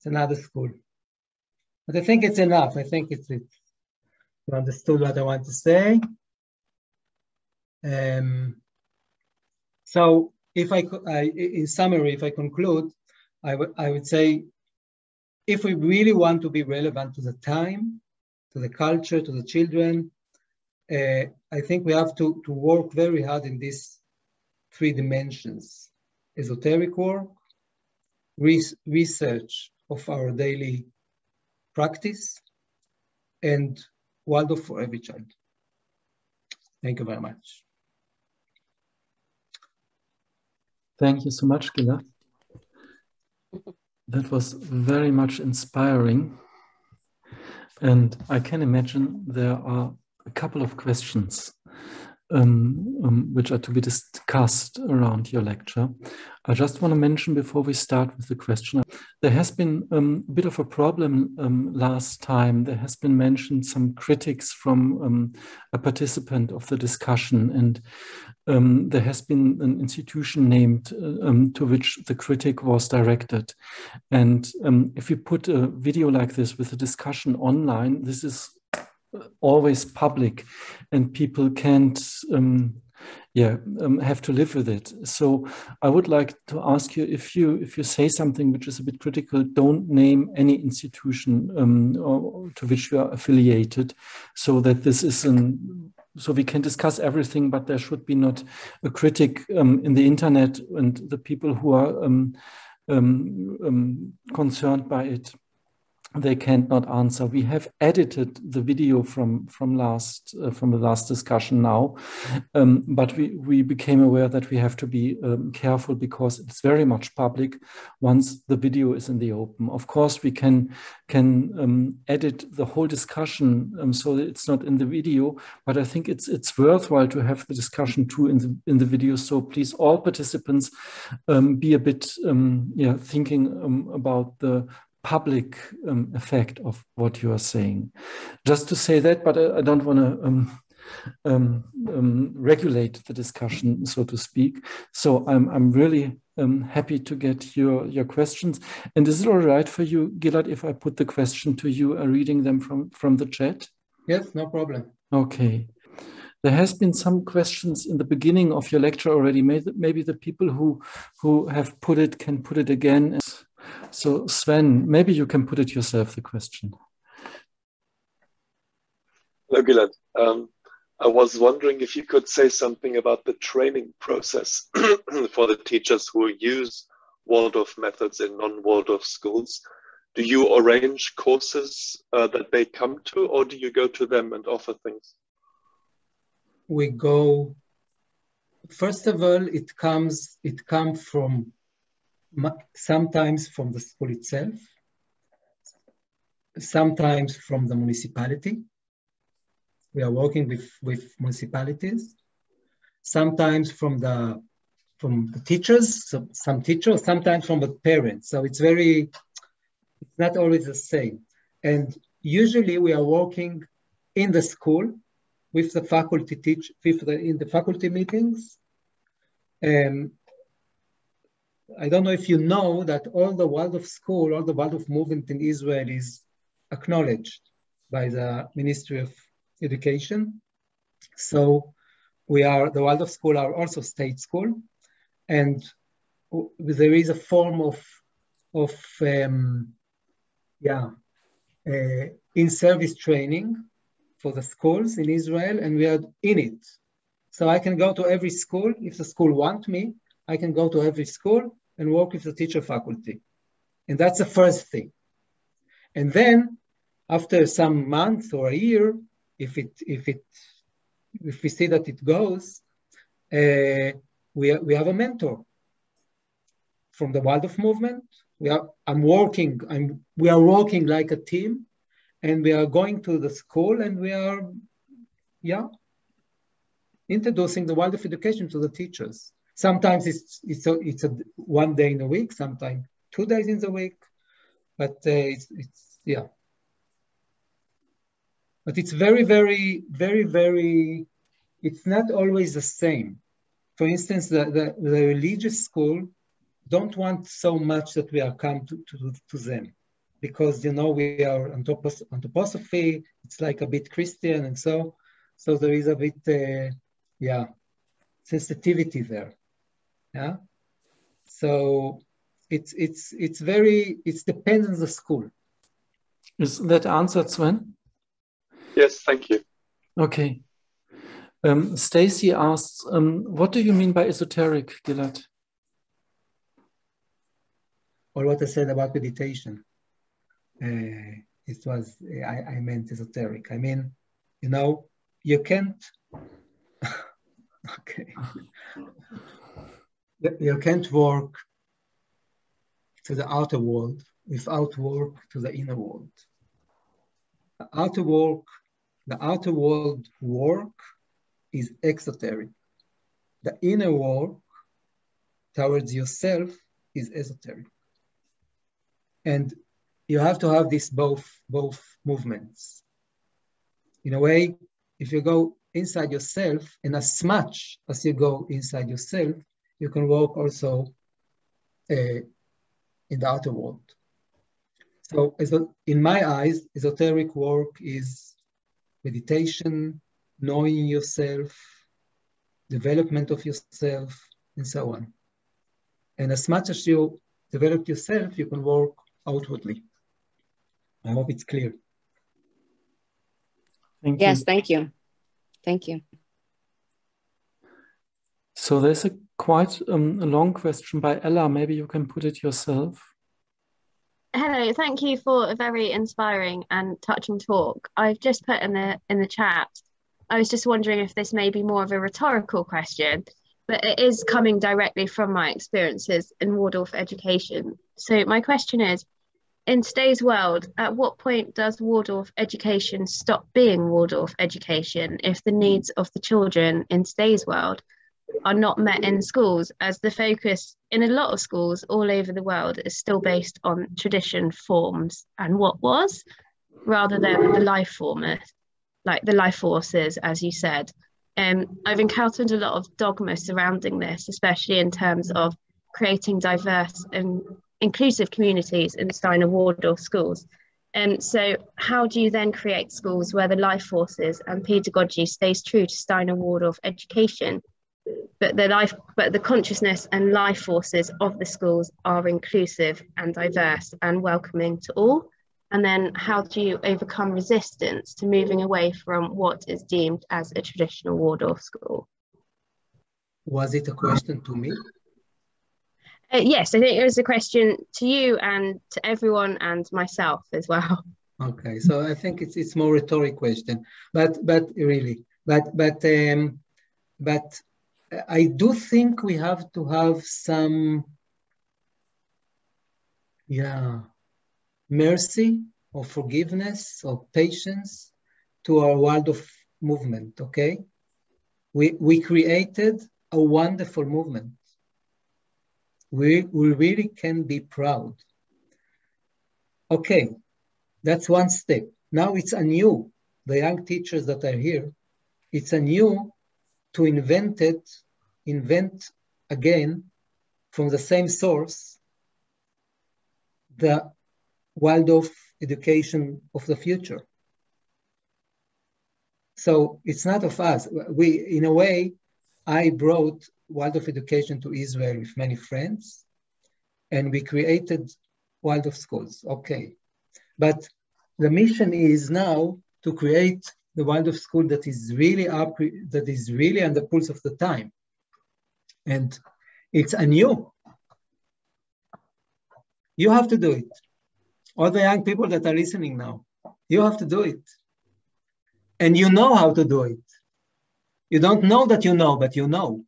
Another school. But I think it's enough. I think it's you understood what I want to say. So if in summary, if I conclude, I would say if we really want to be relevant to the time, to the culture, to the children, I think we have to work very hard in these 3 dimensions: esoteric work, research of our daily practice, and Waldorf for every child. Thank you very much. Thank you so much, Gilad. That was very much inspiring. And I can imagine there are a couple of questions which are to be discussed around your lecture. I just want to mention before we start with the question, there has been a bit of a problem last time. There has been mentioned some critics from a participant of the discussion, and there has been an institution named to which the critic was directed. And if we put a video like this with a discussion online, this is always public, and people can't have to live with it. So I would like to ask you, if you say something which is a bit critical, don't name any institution to which you are affiliated, so that this is so we can discuss everything, but there should be not a critic in the internet, and the people who are concerned by it, they cannot answer. We have edited the video from the last discussion now, but we became aware that we have to be careful, because it's very much public once the video is in the open. Of course, we can edit the whole discussion so that it's not in the video, but I think it's worthwhile to have the discussion too in the video. So please, all participants, be a bit thinking about the public effect of what you are saying. Just to say that, but I don't want to regulate the discussion, so to speak. So I'm really happy to get your questions. And is it all right for you, Gilad, if I put the question to you, reading them from the chat? Yes, no problem. Okay. There has been some questions in the beginning of your lecture already. Maybe the people who have put it can put it again. So Sven, maybe you can put it yourself, the question. Hello, Gilad. I was wondering if you could say something about the training process for the teachers who use Waldorf methods in non-Waldorf schools. Do you arrange courses that they come to, or do you go to them and offer things? We go, first of all, it comes from sometimes from the school itself, sometimes from the municipality. We are working with municipalities, sometimes from the teachers, some teachers, sometimes from the parents. So it's not always the same. And usually we are working in the school with the faculty in the faculty meetings. I don't know if you know that all the Waldorf school, all the Waldorf movement in Israel is acknowledged by the Ministry of Education. So the Waldorf school are also state school, and there is a form of in-service training for the schools in Israel, and we are in it. So I can go to every school. If the school want me, I can go to every school and work with the teacher faculty. And that's the first thing. And then after some months or a year, if we see that it goes, we have a mentor from the Waldorf movement. We are working like a team, and we are going to the school, and we are introducing the Waldorf education to the teachers. Sometimes it's a 1 day in a week, sometimes 2 days in the week, but But it's very, very, very, very, it's not always the same. For instance, the religious school don't want so much that we are come to them, because, we are anthroposophy, it's like a bit Christian, and so there is a bit, sensitivity there. Yeah. So it's depends on the school. Is that answered, Sven? Yes, thank you. Okay. Stacy asks, what do you mean by esoteric, Gilad? Or what I said about meditation. I meant esoteric. I mean, you know, you can't, okay. You can't work to the outer world without work to the inner world. The outer world work is exoteric. The inner work towards yourself is esoteric. And you have to have these both movements. In a way, if you go inside yourself, and as much as you go inside yourself, you can work also in the outer world. So in my eyes, esoteric work is meditation, knowing yourself, development of yourself, and so on. And as much as you develop yourself, you can work outwardly. I hope it's clear. Thank you. Yes, thank you. Thank you. So there's a quite a long question by Ella. Maybe you can put it yourself. Hello, thank you for a very inspiring and touching talk. I've just put in the chat, I was just wondering if this may be more of a rhetorical question, but it is coming directly from my experiences in Waldorf education. So my question is, in today's world, at what point does Waldorf education stop being Waldorf education if the needs of the children in today's world are not met in schools, as the focus in a lot of schools all over the world is still based on tradition, forms, and what was, rather than the life former, like the life forces, as you said. I've encountered a lot of dogma surrounding this, especially in terms of creating diverse and inclusive communities in Steiner Waldorf schools. So how do you then create schools where the life forces and pedagogy stays true to Steiner Waldorf education, but the consciousness and life forces of the schools are inclusive and diverse and welcoming to all? And then how do you overcome resistance to moving away from what is deemed as a traditional Waldorf school? Was it a question to me? Yes, I think it was a question to you and to everyone and myself as well. Okay, so I think it's more rhetoric question, but I do think we have to have some, mercy or forgiveness or patience to our Waldorf movement. Okay, we created a wonderful movement. We really can be proud. Okay, that's one step. Now it's anew, the young teachers that are here, it's anew to invent again from the same source, the Waldorf education of the future. So it's not of us. In a way, I brought Waldorf education to Israel with many friends, and we created Waldorf schools. Okay, but the mission is now to create the Waldorf school that is really on the pulse of the time, and it's anew. You have to do it. All the young people that are listening now, you have to do it, and you know how to do it. You don't know that you know, but you know.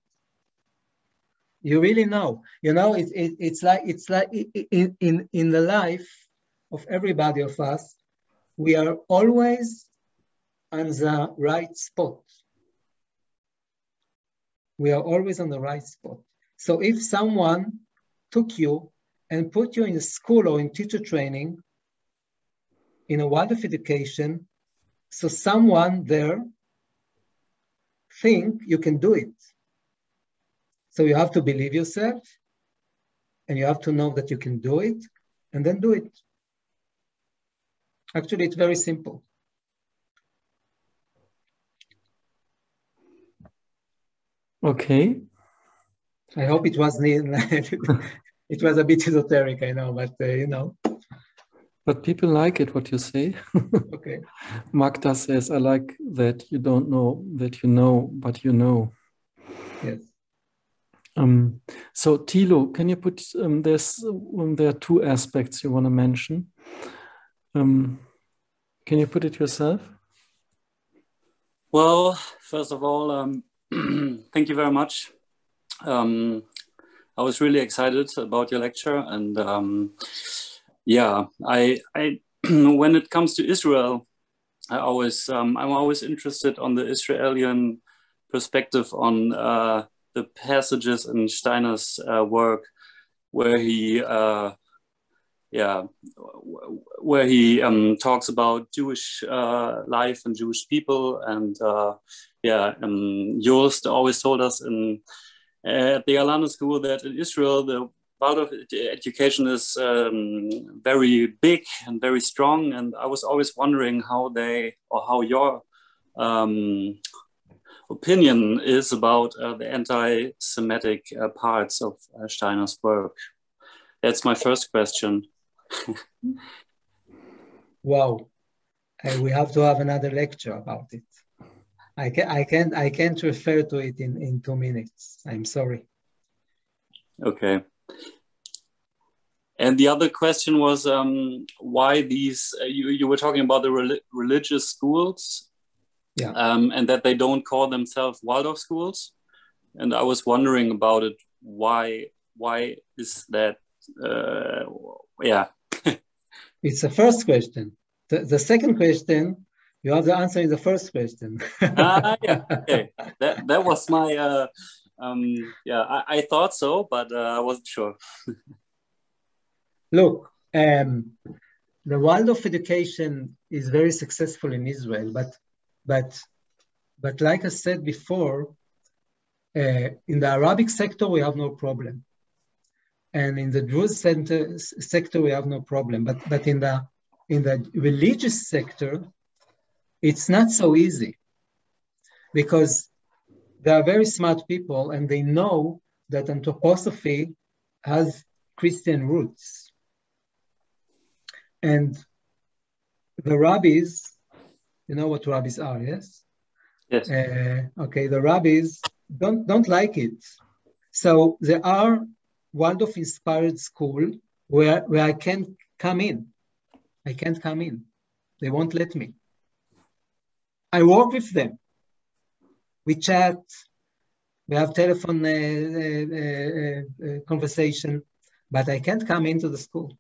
You really know. You know, it's like in the life of everybody of us, we are always on the right spot. We are always on the right spot. So if someone took you and put you in a school or in teacher training, in a Waldorf education, so someone there think you can do it. So you have to believe yourself, and you have to know that you can do it, and then do it. Actually, it's very simple. Okay. I hope it was it was a bit esoteric, I know, but you know. But people like it, what you say. Okay. Magda says, I like that you don't know that you know, but you know. Yes. So Thilo, can you put, there are two aspects you want to mention. Can you put it yourself? Well, first of all, thank you very much. I was really excited about your lecture, and yeah, I when it comes to Israel, I'm always interested on the Israeli perspective on the passages in Steiner's work where he talks about Jewish life and Jewish people, and Joost always told us at the Alanus school that in Israel the Waldorf education is very big and very strong, and I was always wondering how your opinion is about the anti-Semitic parts of Steiner's work. That's my first question. Wow, we have to have another lecture about it. I can't refer to it in 2 minutes. I'm sorry. Okay. And the other question was why these, you were talking about the religious schools, yeah, and that they don't call themselves Waldorf schools. And I was wondering about it. Why is that? Yeah. It's the first question. The second question, you have the answer in the first question. Yeah, okay. That was my, I thought so, but I wasn't sure. Look, the Waldorf education is very successful in Israel, but like I said before, in the Arabic sector, we have no problem. And in the Druze sector, we have no problem. But in the religious sector, it's not so easy, because they are very smart people and they know that anthroposophy has Christian roots. And the rabbis, you know what rabbis are, yes? Yes. Okay, the rabbis don't like it. So there are Waldorf-inspired school where I can't come in. I can't come in. They won't let me. I work with them. We chat. We have telephone conversation, but I can't come into the school.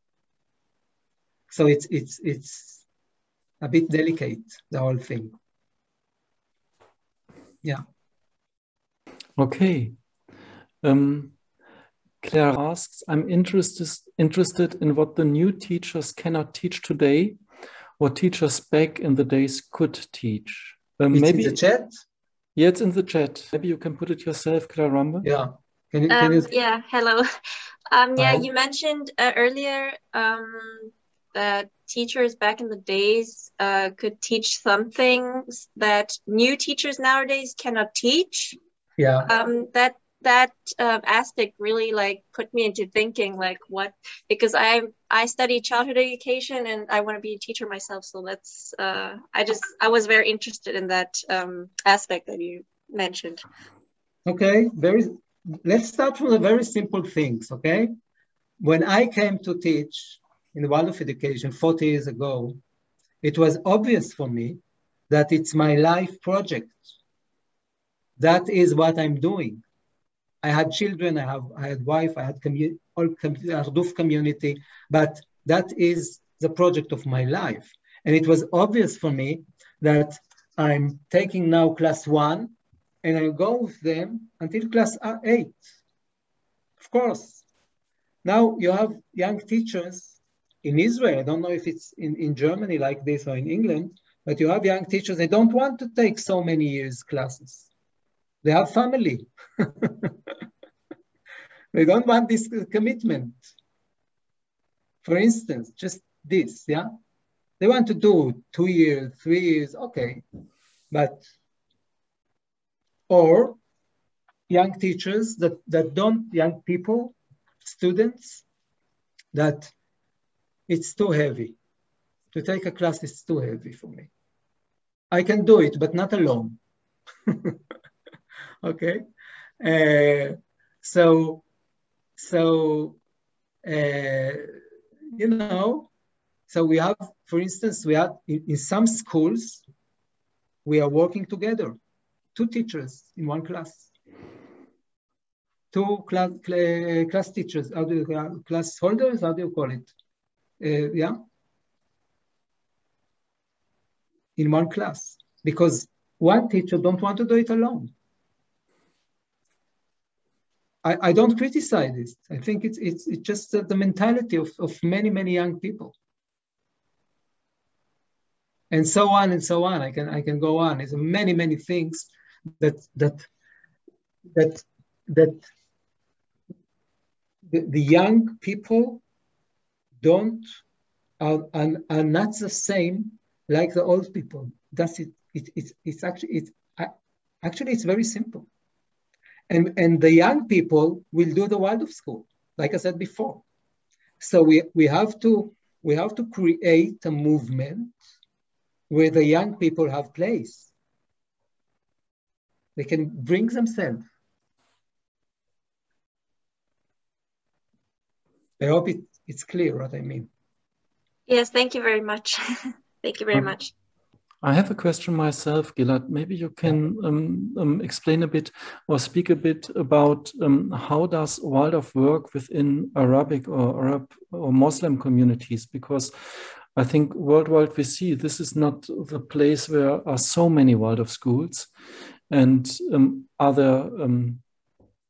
So it's a bit delicate, the whole thing. Yeah. Okay. Claire asks, I'm interested in what the new teachers cannot teach today, what teachers back in the days could teach. Maybe in the chat? Yeah, it's in the chat. Maybe you can put it yourself, Claire Rambe. Yeah. Can you... Yeah, hello. Yeah, you mentioned earlier that teachers back in the days could teach some things that new teachers nowadays cannot teach. Yeah. That aspect really put me into thinking what, because I study childhood education and I want to be a teacher myself, so that's I was very interested in that aspect that you mentioned. Okay, let's start from the very simple things. Okay, when I came to teach in the Waldorf education 40 years ago, it was obvious for me that it's my life project. That is what I'm doing. I had children, I had wife, I had Arduf community, but that is the project of my life. And it was obvious for me that I'm taking now class 1 and I go with them until class 8. Of course. Now you have young teachers in Israel. I don't know if it's in Germany like this or in England, but you have young teachers, they don't want to take so many years classes. They have family. They don't want this commitment. For instance, just this, yeah? They want to do 2 years, 3 years, okay. But, or young teachers young people, students, that it's too heavy. To take a class is too heavy for me. I can do it, but not alone. Okay. So you know, so we have, for instance, we have in some schools, we are working together, 2 teachers in one class, 2 class teachers, how do you, class holders, how do you call it? Yeah, in one class, because one teacher don't want to do it alone. I don't criticize this. I think it's just the mentality of many young people, and so on and so on. I can go on. There's many things that the young people are not the same like the old people. That's it. It's actually it's very simple. And the young people will do the Waldorf school, like I said before. So we have to create a movement where the young people have place. They can bring themselves. I hope it's clear what I mean. Yes, thank you very much. Thank you very much. I have a question myself, Gilad. Maybe you can explain a bit or speak a bit about how does Waldorf work within Arabic or Arab or Muslim communities? Because I think worldwide we see this is not the place where there are so many Waldorf schools. And are there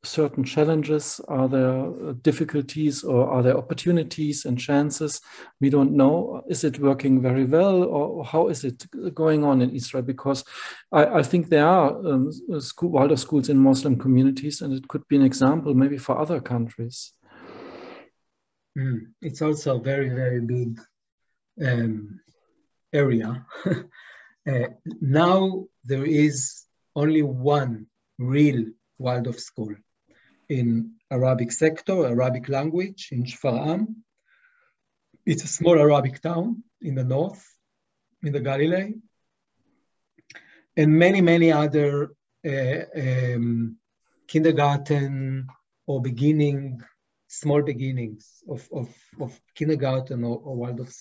certain challenges? Are there difficulties, or are there opportunities and chances? We don't know. Is it working very well, or how is it going on in Israel? Because I think there are Waldorf schools in Muslim communities, and it could be an example maybe for other countries. It's also a very big area. Now there is only one real Waldorf school in Arabic sector, Arabic language, in Shfar'am. It's a small Arabic town in the north, in the Galilee. And many other kindergarten or small beginnings of kindergarten or Waldorf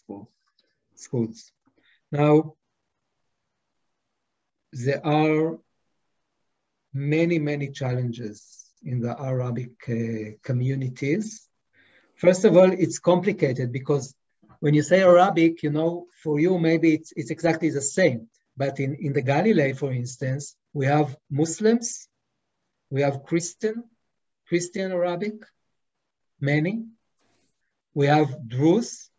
schools. Now, there are many challenges in the Arabic communities. First of all, it's complicated because when you say Arabic, you know, for you, maybe it's exactly the same. But in the Galilee, for instance, we have Muslims, we have Christian Arabic, many. We have Druze,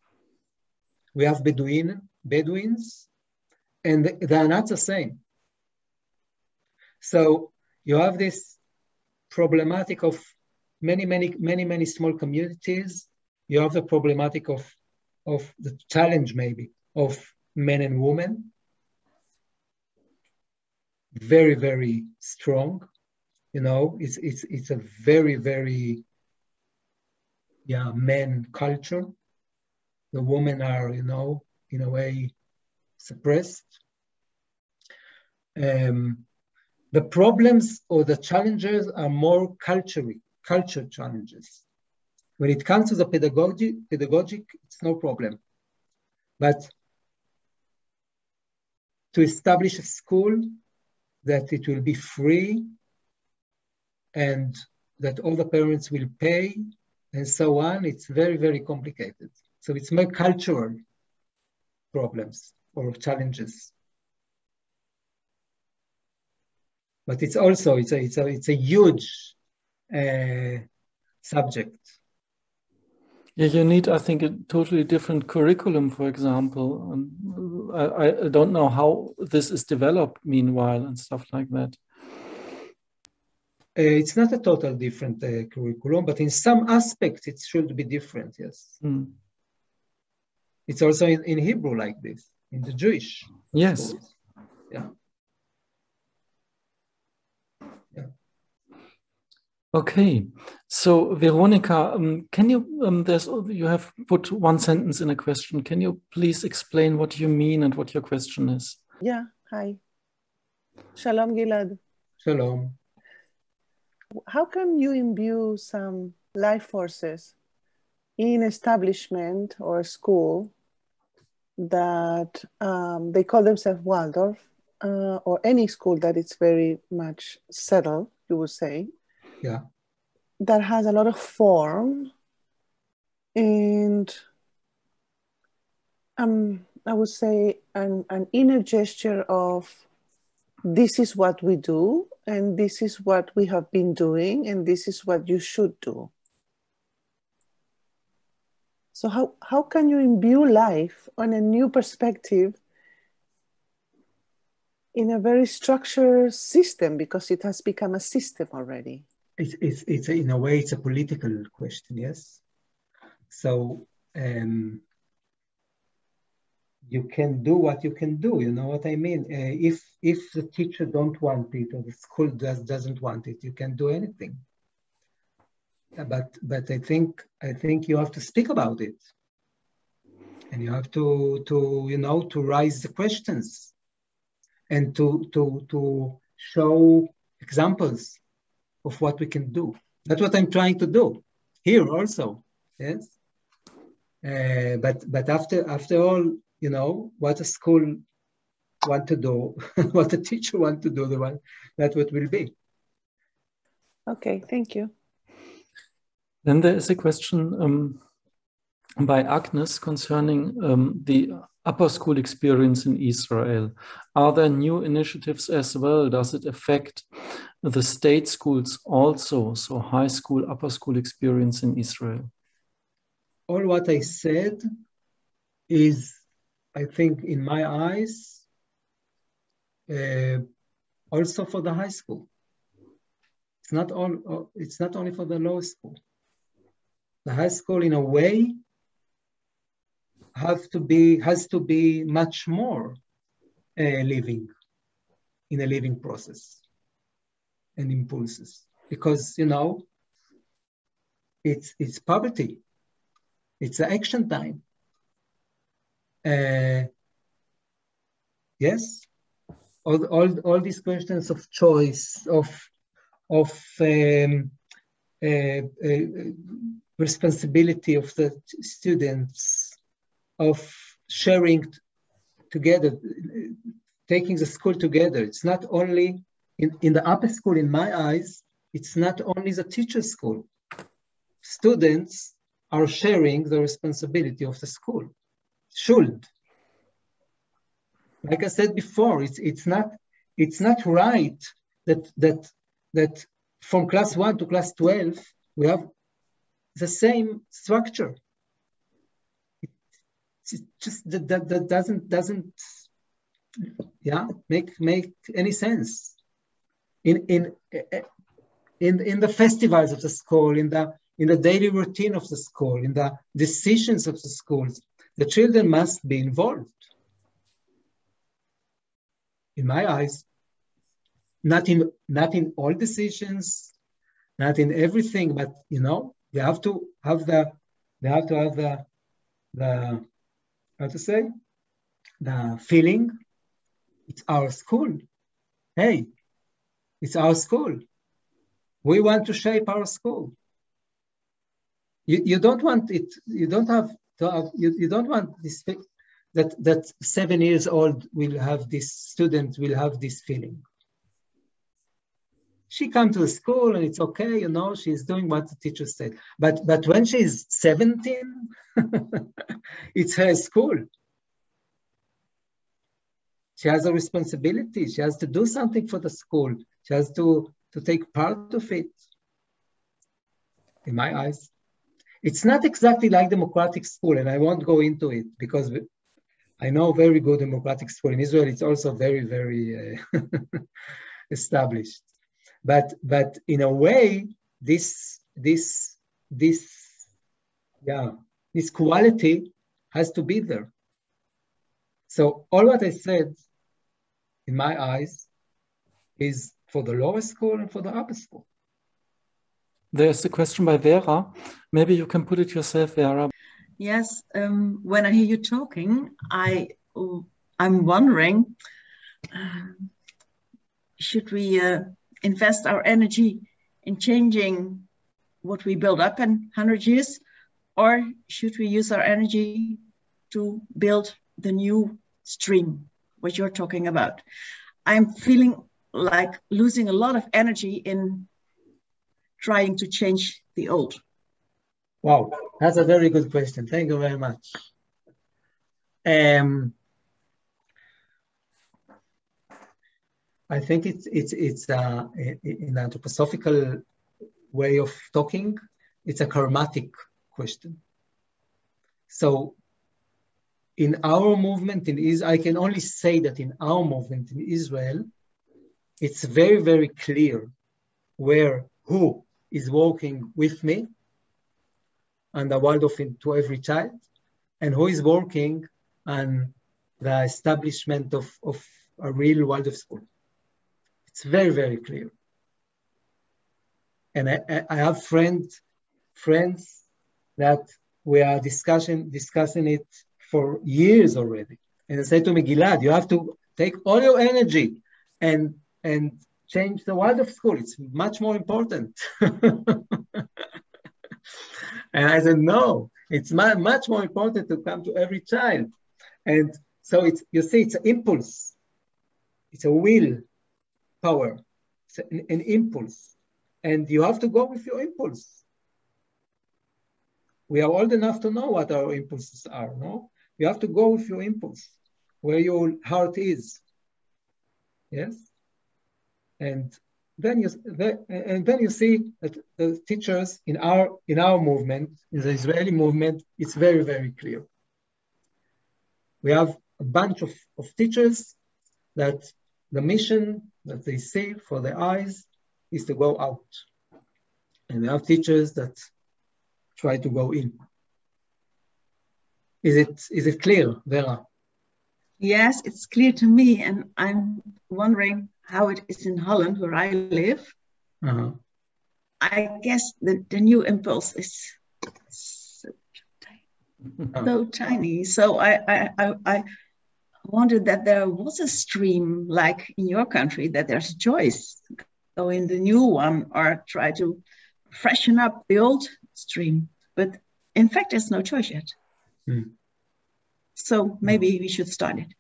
we have Bedouins, and they are not the same. So you have this problematic of many small communities. You have the problematic of the challenge maybe of men and women. Very strong, you know. It's a very men culture. The women are, you know, in a way suppressed. The problems or the challenges are more culture challenges. When it comes to the pedagogic, it's no problem. But to establish a school that it will be free and that all the parents will pay and so on, it's very complicated. So it's more cultural problems or challenges. But it's also, it's a huge subject. Yeah, you need, I think, a totally different curriculum, for example. I don't know how this is developed meanwhile and stuff like that. It's not a total different curriculum, but in some aspects it should be different, yes. It's also in Hebrew like this, in the Jewish schools. Yeah. Okay, so Veronica, can you, you have put one sentence in a question. Can you please explain what you mean and what your question is? Yeah, hi. Shalom, Gilad. Shalom. How can you imbue some life forces in establishment or school that they call themselves Waldorf, or any school that it's very much settled, you would say, yeah, that has a lot of form and I would say an inner gesture of this is what we do and this is what we have been doing and this is what you should do. So how can you imbue life on a new perspective in a very structured system, because it has become a system already? It's in a way, it's a political question, yes. So you can do what you can do, you know what I mean? If the teacher don't want it or the school doesn't want it, you can do anything. But I think you have to speak about it, and you have to raise the questions, and to show examples of what we can do. That's what I'm trying to do here also. Yes. But after all, you know, what a school want to do, what a teacher want to do, that's what will be. Okay, thank you. Then there is a question by Agnes concerning the upper school experience in Israel. Are there new initiatives as well? Does it affect the state schools also? So high school, upper school experience in Israel. All what I said is, I think, in my eyes, also for the high school. It's not only for the lower school. The high school, in a way, has to be much more living, in a living process and impulses, because, you know, it's poverty. It's the action time. Yes, all these questions of choice, of responsibility of the students, of sharing together, taking the school together. It's not only in the upper school, in my eyes, it's not only the teacher's school. Students are sharing the responsibility of the school. Should. Like I said before, it's not right that from class 1 to class 12 we have the same structure. It just that doesn't make any sense. In the festivals of the school, in the daily routine of the school, in the decisions of the schools, the children must be involved. In my eyes, not in all decisions, not in everything, but, you know, they have to have the how to say, the feeling, it's our school. Hey, it's our school. We want to shape our school. You don't want it. You don't want this that 7 years old will have this student will have this feeling. She comes to the school and it's okay, you know, she's doing what the teacher said. But when she's 17, it's her school. She has a responsibility. She has to do something for the school. She has to take part of it. In my eyes, it's not exactly like democratic school, and I won't go into it because I know very good democratic school in Israel. It's also very, very established. But in a way, this quality has to be there. So all what I said, in my eyes, is for the lower school and for the upper school. there's a question by Vera. Maybe you can put it yourself, Vera. Yes, when I hear you talking, I'm wondering, should we invest our energy in changing what we build up in 100 years, or should we use our energy to build the new stream, what you're talking about? I'm feeling like losing a lot of energy in trying to change the old. Wow, that's a very good question. Thank you very much. I think it's in an anthroposophical way of talking, it's a karmatic question. So in our movement in Israel, I can only say that in our movement in Israel, it's very, very clear who is working with me and the Waldorf to every child, and who is working on the establishment of a real Waldorf school. It's very, very clear. And I have friends that we are discussing it for years already. And they say to me, Gilad, you have to take all your energy and change the Waldorf school. It's much more important. And I said, no, it's much more important to come to every child. And so you see, it's an impulse. It's a will power. It's an impulse. And you have to go with your impulse. We are old enough to know what our impulses are, no? You have to go with your impulse, where your heart is. Yes? And then you see that the teachers in our movement, in the Israeli movement, it's very, very clear. We have a bunch of teachers that the mission that they see for their eyes is to go out. And we have teachers that try to go in. Is it clear, Vera? Yes, it's clear to me, and I'm wondering how it is in Holland, where I live. Uh-huh. I guess the new impulse is so tiny. So I wondered that there was a stream like in your country, that there's a choice, go in the new one or try to freshen up the old stream. But in fact, there's no choice yet. Mm. So maybe we should start it.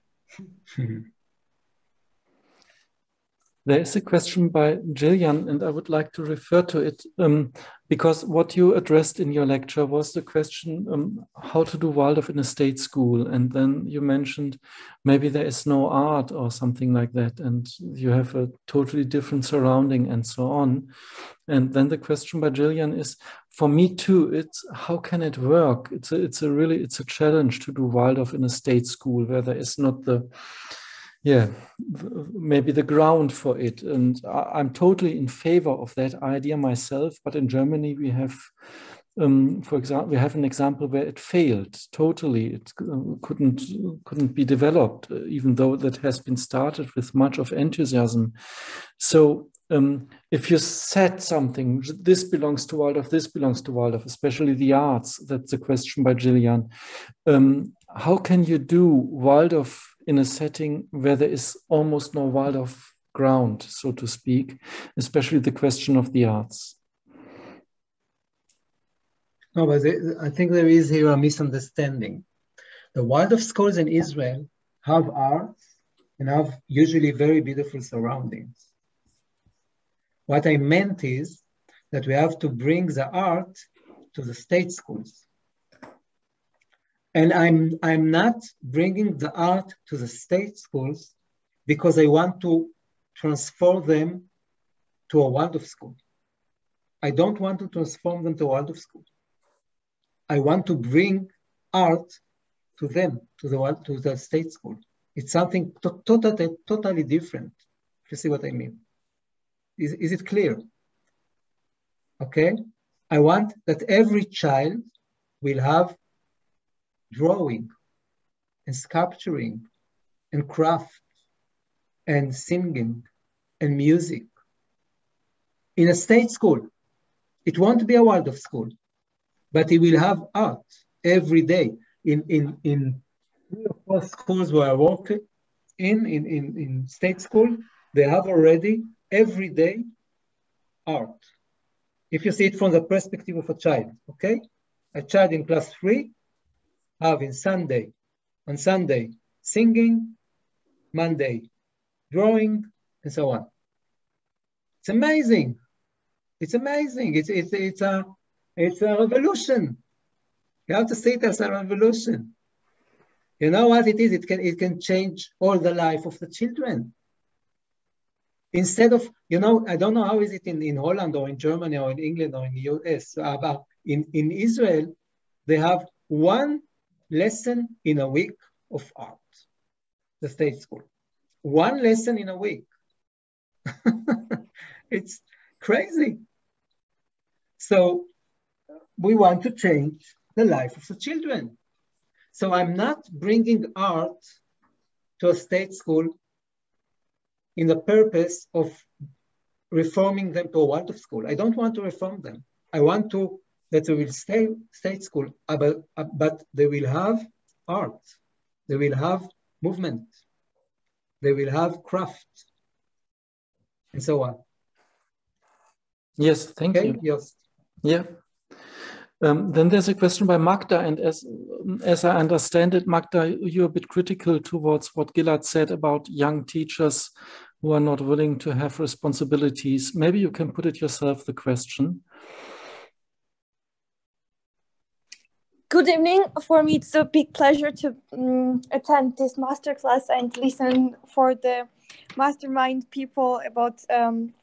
There is a question by Gillian, and I would like to refer to it because what you addressed in your lecture was the question how to do Waldorf in a state school. And then you mentioned maybe there is no art or something like that, and you have a totally different surrounding and so on. And then the question by Gillian is, for me too, it's how can it work? It's a challenge to do Waldorf in a state school where there is not maybe the ground for it. And I'm totally in favor of that idea myself. But in Germany, we have, for example, we have an example where it failed totally. It couldn't be developed, even though that has been started with much of enthusiasm. So if you said something, this belongs to Waldorf, this belongs to Waldorf, especially the arts, that's the question by Gillian. How can you do Waldorf in a setting where there is almost no Waldorf ground, so to speak, especially the question of the arts? No, but I think there is here a misunderstanding. The Waldorf schools in Israel have arts and have usually very beautiful surroundings. What I meant is that we have to bring the art to the state schools. And I'm not bringing the art to the state schools because I want to transform them to a Waldorf school. I don't want to transform them to a Waldorf school. I want to bring art to them, to the state school. It's something totally different, if you see what I mean. Is it clear? Okay? I want that every child will have drawing and sculpturing and craft and singing and music in a state school. It won't be a Waldorf school, but it will have art every day. In 3 or 4 schools where I work in state school, they have already every day art. If you see it from the perspective of a child, okay? A child in class 3 have on Sunday, singing, Monday, drawing, and so on. It's amazing. It's amazing. It's a revolution. You have to see it as a revolution. You know what it is? It can change all the life of the children. Instead of, you know, I don't know how is it in Holland or in Germany or in England or in the US, but in Israel, they have 1 lesson in a week of art, the state school. 1 lesson in a week. It's crazy. So we want to change the life of the children. So I'm not bringing art to a state school in the purpose of reforming them to a Waldorf school. I don't want to reform them. I want that they will stay state school, but they will have art. They will have movement. They will have craft, and so on. Yes, thank you. Yes. Yeah. Then there's a question by Magda, and as I understand it, Magda, you're a bit critical towards what Gilad said about young teachers who are not willing to have responsibilities. Maybe you can put it yourself, the question. Good evening. For me, it's a big pleasure to attend this masterclass and listen for the mastermind people about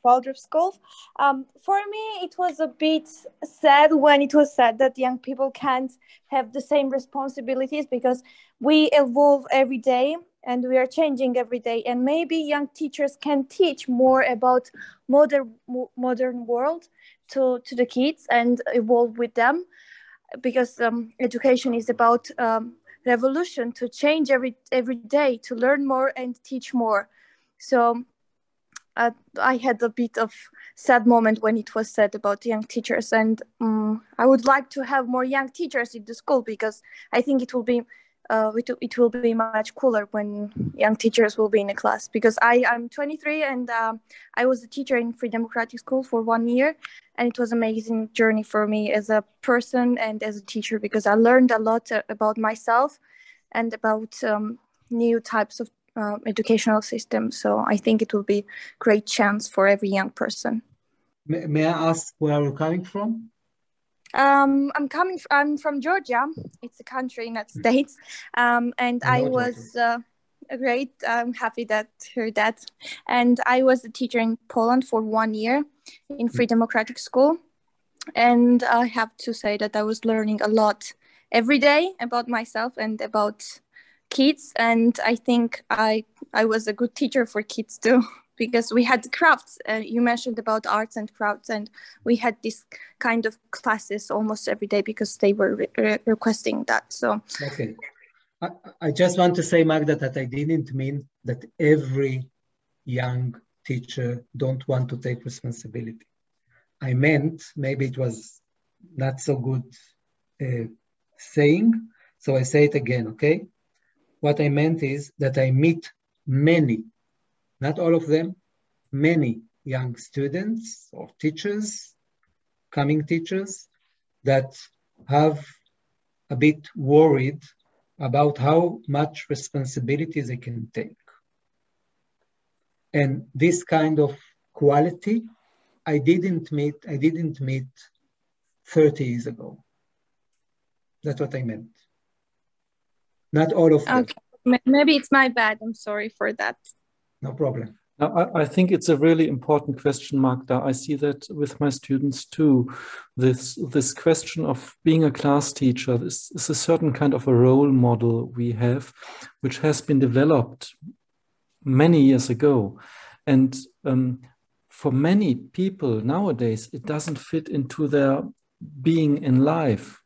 Waldorf schools. For me, it was a bit sad when it was said that young people can't have the same responsibilities because we evolve every day and we are changing every day. And maybe young teachers can teach more about modern world to the kids and evolve with them. Because education is about revolution, to change every day, to learn more and teach more. So I had a bit of sad moment when it was said about young teachers, and I would like to have more young teachers in the school because I think it will be much cooler when young teachers will be in a class. Because I'm 23 and I was a teacher in Free Democratic School for 1 year, and it was an amazing journey for me as a person and as a teacher because I learned a lot about myself and about new types of educational systems. So I think it will be a great chance for every young person. May I ask where you're coming from? I'm from Georgia. It's a country in the States. And I was great. I'm happy to hear that. And I was a teacher in Poland for 1 year in Free Democratic School. And I have to say that I was learning a lot every day about myself and about kids. And I think I was a good teacher for kids too. Because we had crafts, you mentioned about arts and crafts, and we had this kind of classes almost every day because they were requesting that. So okay, I just want to say, Magda, that I didn't mean that every young teacher don't want to take responsibility. I meant maybe it was not so good saying, so I say it again. Okay, what I meant is that I meet many. Not all of them, many young students or teachers, coming teachers, that have a bit worried about how much responsibility they can take. And this kind of quality, I didn't meet 30 years ago. That's what I meant. Not all of them. Okay. Maybe it's my bad. I'm sorry for that. No problem. Now, I think it's a really important question, Magda. I see that with my students too. This question of being a class teacher is a certain kind of a role model we have, which has been developed many years ago. And for many people nowadays, it doesn't fit into their being in life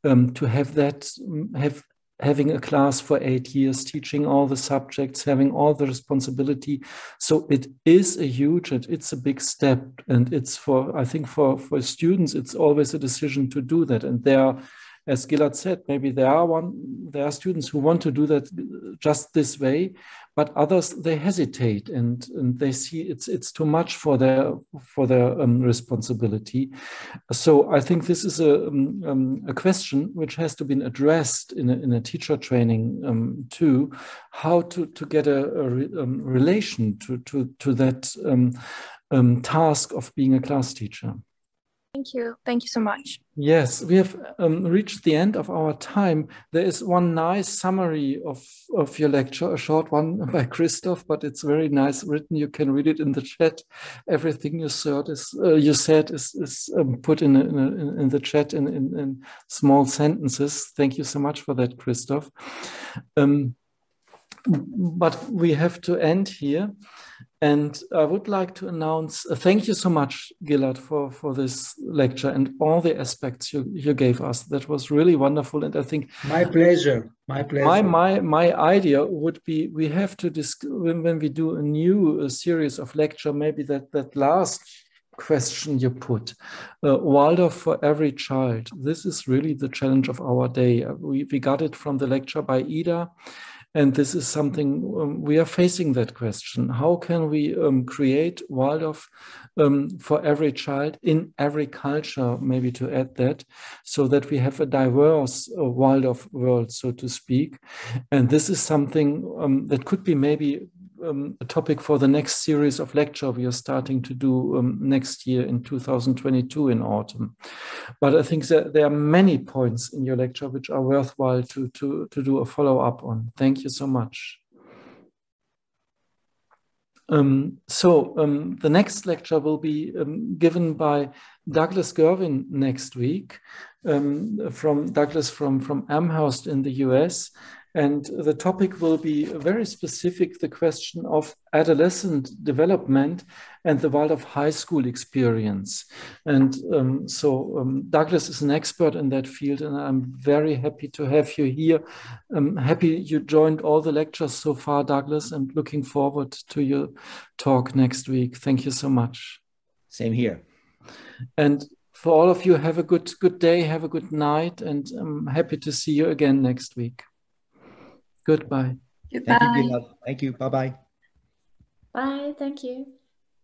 to have having a class for 8 years, teaching all the subjects, having all the responsibility. So it is a huge, and it's a big step. And it's for, I think for students, it's always a decision to do that. And there are, as Gilad said, maybe there are students who want to do that just this way, but others, they hesitate and they see it's too much for their responsibility. So I think this is a question which has to be addressed in a teacher training too, how to get a relation to that task of being a class teacher. Thank you. Thank you so much. Yes, we have reached the end of our time. There is one nice summary of your lecture, a short one by Christoph, but it's very nice written. You can read it in the chat. Everything you said is put in the chat in small sentences. Thank you so much for that, Christoph. But we have to end here. And I would like to announce, thank you so much, Gilad, for this lecture and all the aspects you gave us. That was really wonderful. And I think my pleasure. My idea would be, we have to when we do a new series of lecture, maybe that last question you put, Waldorf for every child. This is really the challenge of our day. We got it from the lecture by Ida. And this is something we are facing, that question. How can we create Waldorf for every child in every culture, maybe to add that, so that we have a diverse Waldorf world, so to speak. And this is something that could be maybe a topic for the next series of lecture we are starting to do next year in 2022 in autumn. But I think that there are many points in your lecture which are worthwhile to do a follow-up on. Thank you so much. The next lecture will be given by Douglas Gervin next week, from Douglas from Amherst in the US. And the topic will be very specific, the question of adolescent development and the Waldorf high school experience. And Douglas is an expert in that field, and I'm very happy to have you here. I'm happy you joined all the lectures so far, Douglas, and looking forward to your talk next week. Thank you so much. Same here. And for all of you, have a good day, have a good night, and I'm happy to see you again next week. Goodbye. Goodbye. Thank you, Gilad. Thank you. Bye-bye. Bye. Thank you.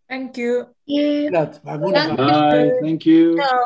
Thank you. Yeah. Bye. Thank you. No.